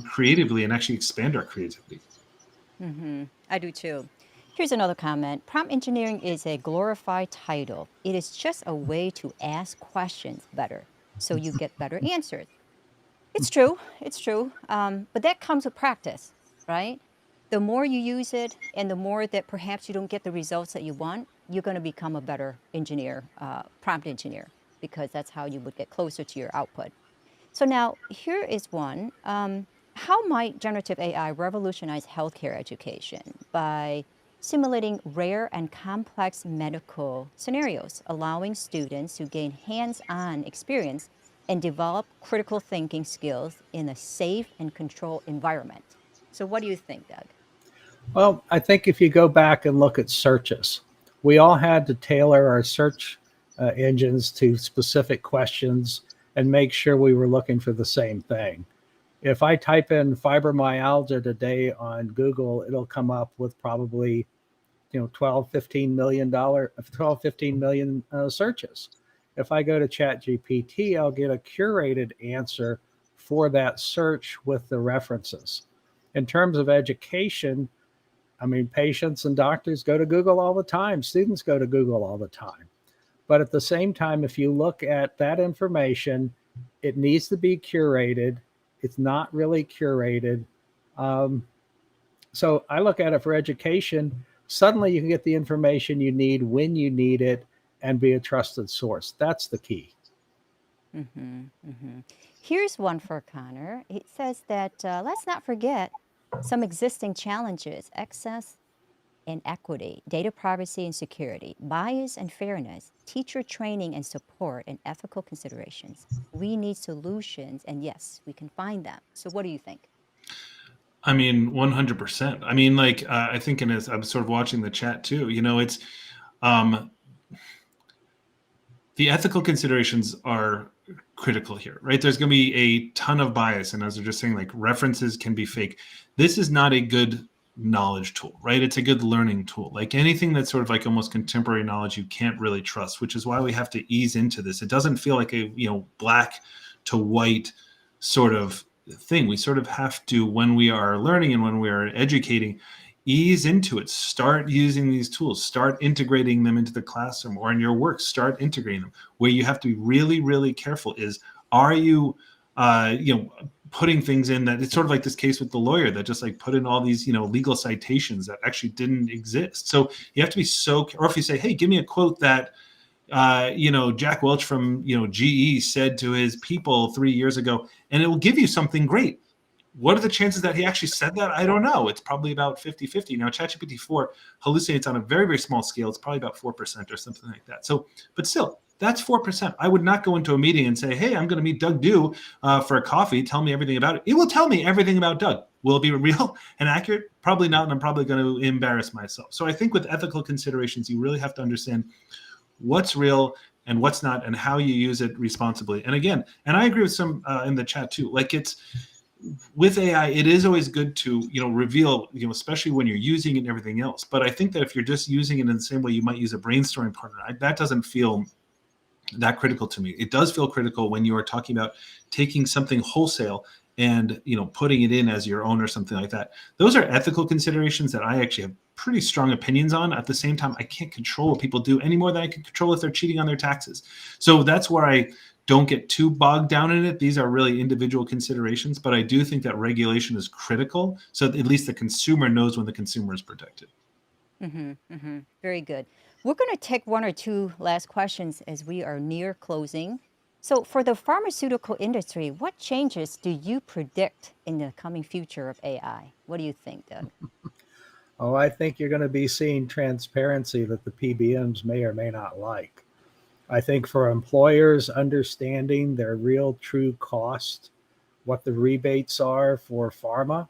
creatively and actually expand our creativity. I do too. Here's another comment. Prompt engineering is a glorified title. It is just a way to ask questions better so you get better answers. It's true. It's true. But that comes with practice, right? The more you use it and the more that perhaps you don't get the results that you want, you're going to become a better engineer, prompt engineer, because that's how you would get closer to your output. So now here is one. How might generative AI revolutionize healthcare education by simulating rare and complex medical scenarios, allowing students to gain hands-on experience and develop critical thinking skills in a safe and controlled environment? So what do you think, Doug? Well, I think if you go back and look at searches, we all had to tailor our search engines to specific questions and make sure we were looking for the same thing. If I type in fibromyalgia today on Google, it'll come up with probably 12 15 million dollar 12 15 million searches. If I go to ChatGPT, I'll get a curated answer for that search with the references. In terms of education, I mean, patients and doctors go to Google all the time. Students go to Google all the time. But at the same time, if you look at that information, it needs to be curated. It's not really curated. Um, so I look at it for education. Suddenly you can get the information you need when you need it and be a trusted source. That's the key. Here's one for Connor. It says that let's not forget some existing challenges: access and equity, data privacy and security, bias and fairness, teacher training and support, and ethical considerations. We need solutions, and yes, we can find them. So, what do you think? I mean, 100%. I mean, like, I think in as I'm sort of watching the chat too, it's um, the ethical considerations are critical here, right? There's going to be a ton of bias. And as we're just saying, like references can be fake. This is not a good knowledge tool, right? It's a good learning tool. Like anything that's sort of like almost contemporary knowledge, you can't really trust, which is why we have to ease into this. It doesn't feel like a, black to white sort of thing. We sort of have to, when we are learning and when we are educating, ease into it. Start using these tools. Start integrating them into the classroom or in your work. Start integrating them. Where you have to be really, really careful is, are you, putting things in that it's sort of like this case with the lawyer that just like put in all these, legal citations that actually didn't exist. So you have to be or if you say, hey, give me a quote that, Jack Welch from, GE said to his people 3 years ago, and it will give you something great. What are the chances that he actually said that? I don't know. It's probably about 50-50. Now, ChatGPT 4 hallucinates on a very, very small scale. It's probably about 4% or something like that. So, but still, that's 4%. I would not go into a meeting and say, hey, I'm going to meet Doug Dew for a coffee. Tell me everything about it. It will tell me everything about Doug. Will it be real and accurate? Probably not, and I'm probably going to embarrass myself. So I think with ethical considerations, you really have to understand what's real and what's not and how you use it responsibly. And again, and I agree with some in the chat too, like with AI, it is always good to, reveal, especially when you're using it and everything else. But I think that if you're just using it in the same way you might use a brainstorming partner, that doesn't feel that critical to me. It does feel critical when you are talking about taking something wholesale and, putting it in as your own or something like that. Those are ethical considerations that I actually have pretty strong opinions on. At the same time, I can't control what people do any more than I can control if they're cheating on their taxes. So that's where I don't get too bogged down in it. These are really individual considerations, but I do think that regulation is critical so that at least the consumer knows when the consumer is protected. Very good. We're going to take one or two last questions as we are near closing. So, for the pharmaceutical industry, what changes do you predict in the coming future of AI? What do you think, Doug? Oh, I think you're going to be seeing transparency that the PBMs may or may not like. I think for employers, understanding their real true cost, what the rebates are for pharma,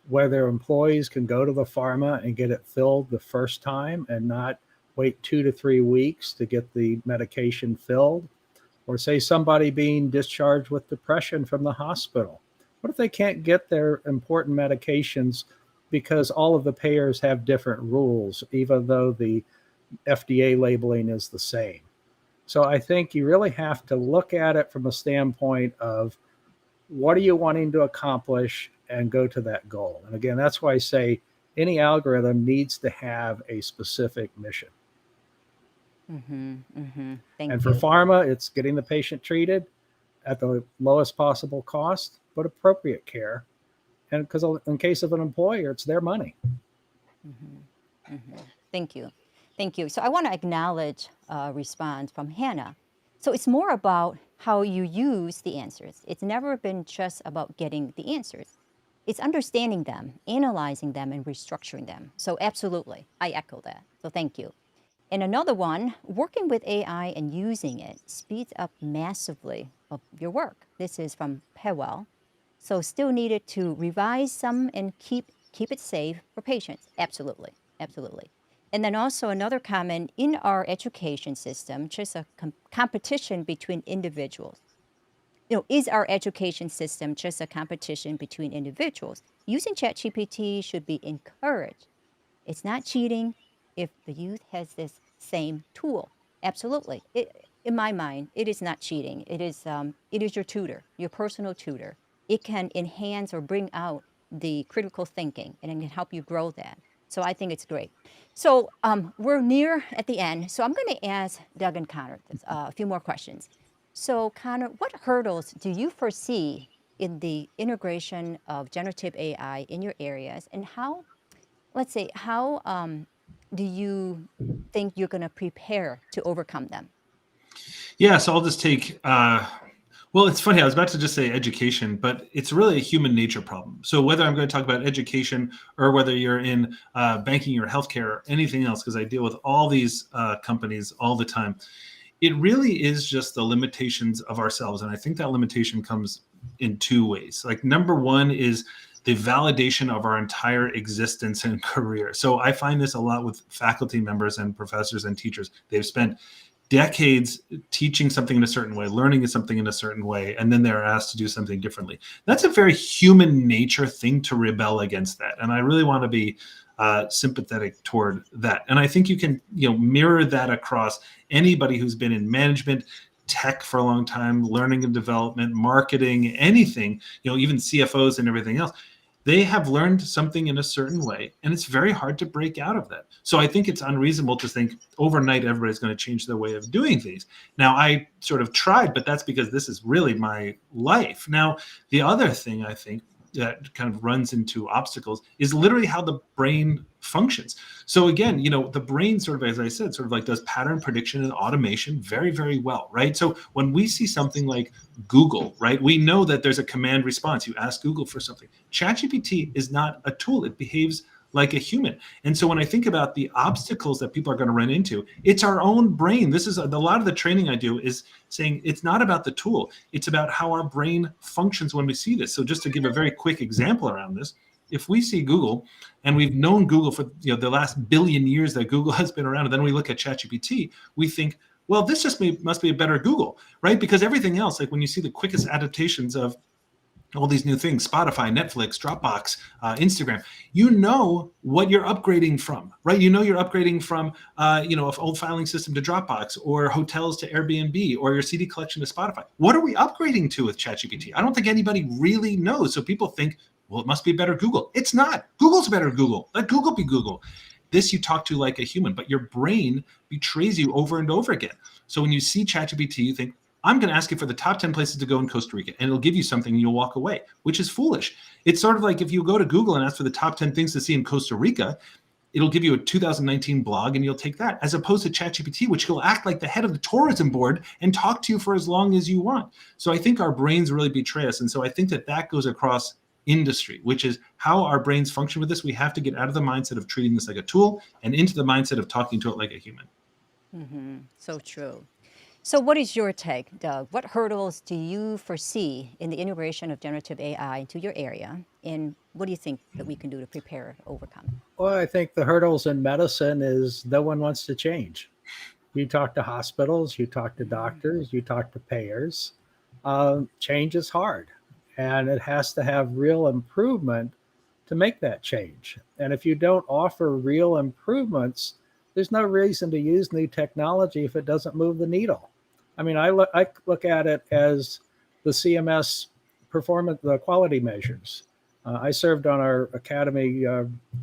whether employees can go to the pharma and get it filled the first time and not wait 2 to 3 weeks to get the medication filled, or say somebody being discharged with depression from the hospital. What if they can't get their important medications because all of the payers have different rules, even though the FDA labeling is the same? So I think you really have to look at it from a standpoint of what are you wanting to accomplish and go to that goal. And again, that's why I say any algorithm needs to have a specific mission. Thank And for you. pharma, it's getting the patient treated at the lowest possible cost, but appropriate care. And because in case of an employer, it's their money. Thank you. Thank you. So I want to acknowledge a response from Hannah. So it's more about how you use the answers. It's never been just about getting the answers. It's understanding them, analyzing them, and restructuring them. So absolutely, I echo that. So thank you. And another one, working with AI and using it speeds up massively of your work. This is from Pewell. So still needed to revise some and keep it safe for patients. Absolutely, absolutely. And then also another comment, in our education system, just a competition between individuals. Is our education system just a competition between individuals? Using ChatGPT should be encouraged. It's not cheating if the youth has this same tool. Absolutely. In my mind, it is not cheating. It is your tutor, your personal tutor. It can enhance or bring out the critical thinking, and it can help you grow that. So I think it's great. So we're near at the end. So I'm going to ask Doug and Connor a few more questions. So Connor, what hurdles do you foresee in the integration of generative AI in your areas, and how, let's say, how do you think you're going to prepare to overcome them? Yeah, so I'll just take. Well, it's funny. I was about to just say education, but it's really a human nature problem. So whether I'm going to talk about education or whether you're in banking or healthcare or anything else, because I deal with all these companies all the time, it really is just the limitations of ourselves. And I think that limitation comes in two ways. Like, number one is the validation of our entire existence and career. So I find this a lot with faculty members and professors and teachers. They've spent decades teaching something in a certain way, learning something in a certain way, and then they're asked to do something differently. That's a very human nature thing to rebel against that. And I really want to be sympathetic toward that. And I think you can, mirror that across anybody who's been in management, tech for a long time, learning and development, marketing, anything, even CFOs and everything else. They have learned something in a certain way, and it's very hard to break out of that. So I think it's unreasonable to think overnight everybody's going to change their way of doing things. Now, I sort of tried, but that's because this is really my life. Now, the other thing I think that kind of runs into obstacles is literally how the brain functions. So again, the brain sort of, as I said, sort of like does pattern prediction and automation very, very well, right? So when we see something like Google, right, we know that there's a command response. You ask Google for something. ChatGPT is not a tool. It behaves like a human. And so when I think about the obstacles that people are going to run into, it's our own brain. This is a lot of the training I do is saying it's not about the tool. It's about how our brain functions when we see this. So just to give a very quick example around this, if we see Google and we've known Google for the last billion years that Google has been around, and then we look at ChatGPT, we think, well, this just must be a better Google, right? Because everything else, like when you see the quickest adaptations of all these new things, Spotify, Netflix, Dropbox, Instagram, what you're upgrading from, right? You're upgrading from, an old filing system to Dropbox, or hotels to Airbnb, or your CD collection to Spotify. What are we upgrading to with ChatGPT? I don't think anybody really knows. So people think, well, it must be better Google. It's not. Google's better Google. Let Google be Google. This you talk to like a human, but your brain betrays you over and over again. So when you see ChatGPT, you think, I'm going to ask you for the top 10 places to go in Costa Rica, and it'll give you something and you'll walk away, which is foolish. It's sort of like if you go to Google and ask for the top 10 things to see in Costa Rica, it'll give you a 2019 blog and you'll take that, as opposed to ChatGPT, which will act like the head of the tourism board and talk to you for as long as you want. So I think our brains really betray us. And so I think that goes across industry, which is how our brains function with this. We have to get out of the mindset of treating this like a tool and into the mindset of talking to it like a human. Mm-hmm. So true. So what is your take, Doug? What hurdles do you foresee in the integration of generative AI into your area? And what do you think that we can do to prepare to overcome it? Well, I think the hurdles in medicine is no one wants to change. You talk to hospitals, you talk to doctors, you talk to payers. Change is hard, and it has to have real improvement to make that change. And if you don't offer real improvements, there's no reason to use new technology if it doesn't move the needle. I mean, I look at it as the CMS performance, the quality measures. I served on our Academy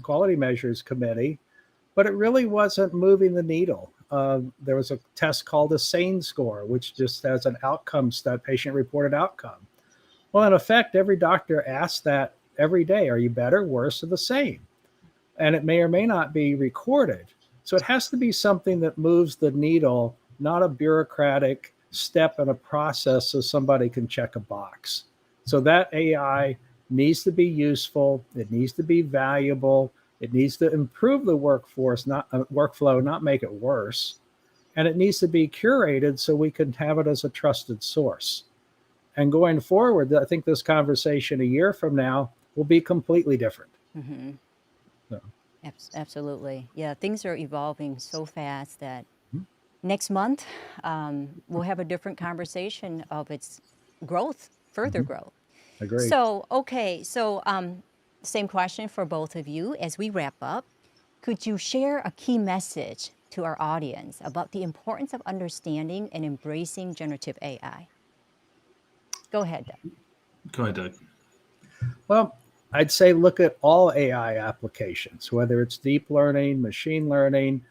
Quality Measures Committee, but it really wasn't moving the needle. There was a test called a SANE score, which just has an outcome, patient-reported outcome. Well, in effect, every doctor asks that every day: are you better, worse, or the same? And it may or may not be recorded. So it has to be something that moves the needle, not a bureaucratic step in a process so somebody can check a box. So that AI needs to be useful. It needs to be valuable. It needs to improve the workflow, not make it worse. And it needs to be curated so we can have it as a trusted source. And going forward, I think this conversation a year from now will be completely different. Mm-hmm. So. Absolutely. Yeah, things are evolving so fast that next month we'll have a different conversation of its growth, further growth. Agreed. So, okay, so same question for both of you as we wrap up. Could you share a key message to our audience about the importance of understanding and embracing generative AI? Go ahead, Doug. Go ahead, Doug. Well, I'd say look at all AI applications, whether it's deep learning, machine learning,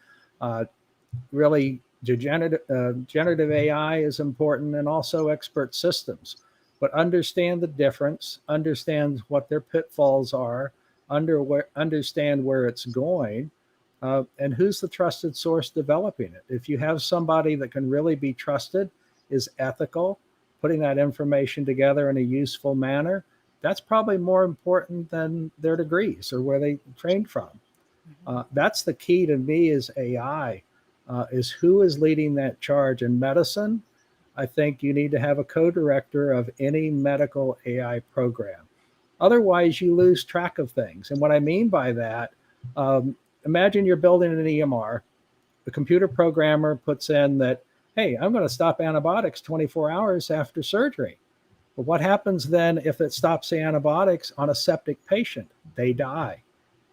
really generative AI is important, and also expert systems. but understand the difference, understand what their pitfalls are, understand where it's going, and who's the trusted source developing it. If you have somebody that can really be trusted, is ethical, putting that information together in a useful manner, that's probably more important than their degrees or where they trained from. Mhm. That's the key to me is AI, is who is leading that charge in medicine. I think you need to have a co-director of any medical AI program. Otherwise, you lose track of things. And what I mean by that, um, imagine you're building an EMR. The computer programmer puts in that, hey, I'm going to stop antibiotics 24 hours after surgery. But what happens then if it stops the antibiotics on a septic patient? They die.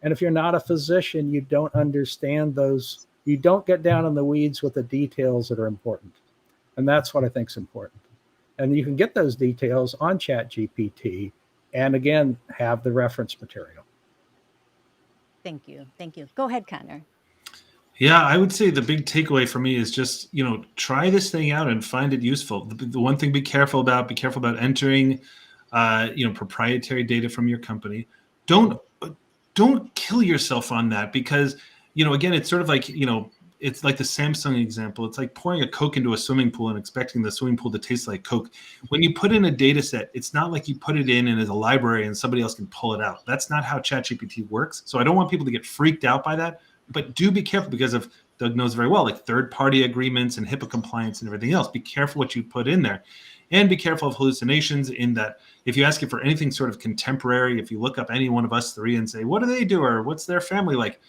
And if you're not a physician, you don't understand those, you don't get down in the weeds with the details that are important. And that's what I think is important. And you can get those details on ChatGPT and again, have the reference material. Thank you. Thank you. Go ahead, Connor. Yeah, I would say the big takeaway for me is just, try this thing out and find it useful. The one thing be careful about entering, proprietary data from your company. Don't don't kill yourself on that because, again, it's sort of like, it's like the Samsung example. It's like pouring a Coke into a swimming pool and expecting the swimming pool to taste like Coke. When you put in a data set, it's not like you put it in and as a library and somebody else can pull it out. That's not how ChatGPT works. So I don't want people to get freaked out by that. But do be careful because of Doug knows very well, like third-party agreements and HIPAA compliance and everything else. Be careful what you put in there, and be careful of hallucinations. In that, if you ask it for anything sort of contemporary, if you look up any one of us three and say, "What do they do?" or "What's their family like?"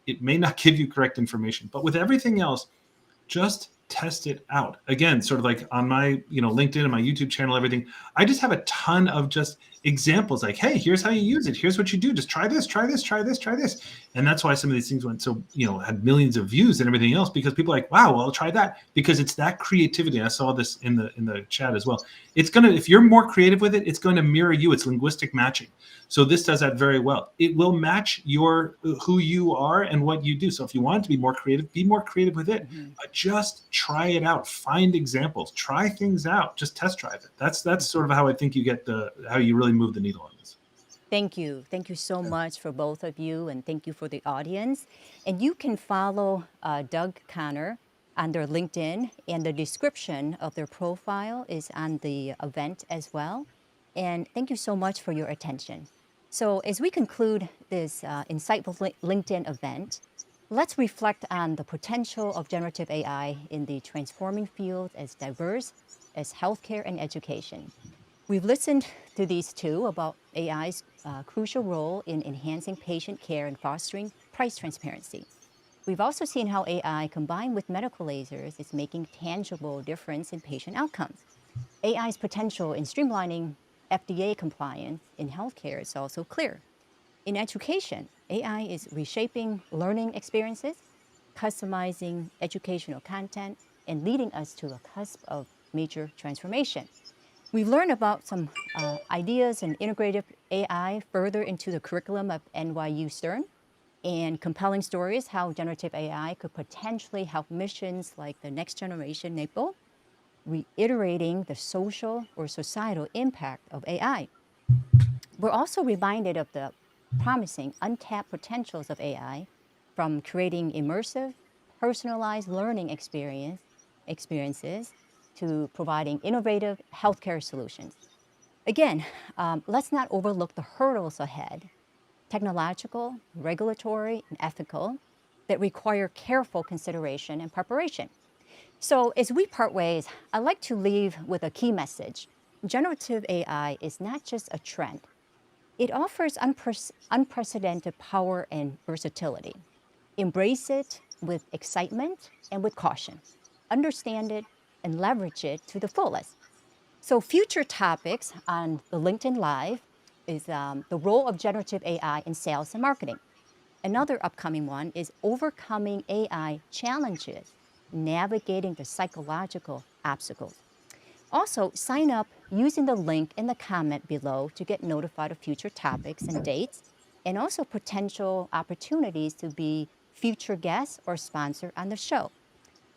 it may not give you correct information. But with everything else, just test it out. Again, sort of like on my, LinkedIn and my YouTube channel, everything. I just have a ton of just examples like, hey, here's how you use it. Here's what you do. Just try this, try this, try this, try this. And that's why some of these things went so, had millions of views and everything else because people are like, wow, well, I'll try that because it's that creativity. And I saw this in the chat as well. It's going to, if you're more creative with it, it's going to mirror you. It's linguistic matching. So this does that very well. It will match who you are and what you do. So if you want to be more creative with it. Mhm. Just try it out. Find examples. Try things out. Just test drive it. That's sort of how I think you get how you really move the needle on this. Thank you. Thank you so much for both of you, and thank you for the audience. And you can follow Doug Connor on their LinkedIn, and the description of their profile is on the event as well. And thank you so much for your attention. So, as we conclude this insightful LinkedIn event, let's reflect on the potential of generative AI in the transforming field as diverse as healthcare and education. We've listened to these two about AI's crucial role in enhancing patient care and fostering price transparency. We've also seen how AI combined with medical lasers is making tangible difference in patient outcomes. AI's potential in streamlining FDA compliance in healthcare is also clear. In education, AI is reshaping learning experiences, customizing educational content, and leading us to a cusp of major transformation. We've learned about some ideas and integrative AI further into the curriculum of NYU Stern and compelling stories how generative AI could potentially help missions like the Next Generation NAPO, reiterating the social or societal impact of AI. We're also reminded of the promising untapped potentials of AI from creating immersive, personalized learning experiences to providing innovative healthcare solutions. Again, let's not overlook the hurdles ahead, technological, regulatory, and ethical, that require careful consideration and preparation. So, as we part ways, I'd like to leave with a key message. Generative AI is not just a trend, it offers unprecedented power and versatility. Embrace it with excitement and with caution. Understand it and leverage it to the fullest. So, future topics on the LinkedIn Live is the role of generative AI in sales and marketing. Another upcoming one is overcoming AI challenges, navigating the psychological obstacles. Also, sign up using the link in the comment below to get notified of future topics and dates, and also potential opportunities to be future guests or sponsor on the show.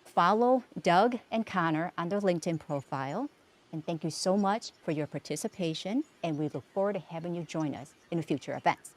Follow Doug and Connor on their LinkedIn profile And thank you so much for your participation, and we look forward to having you join us in future events.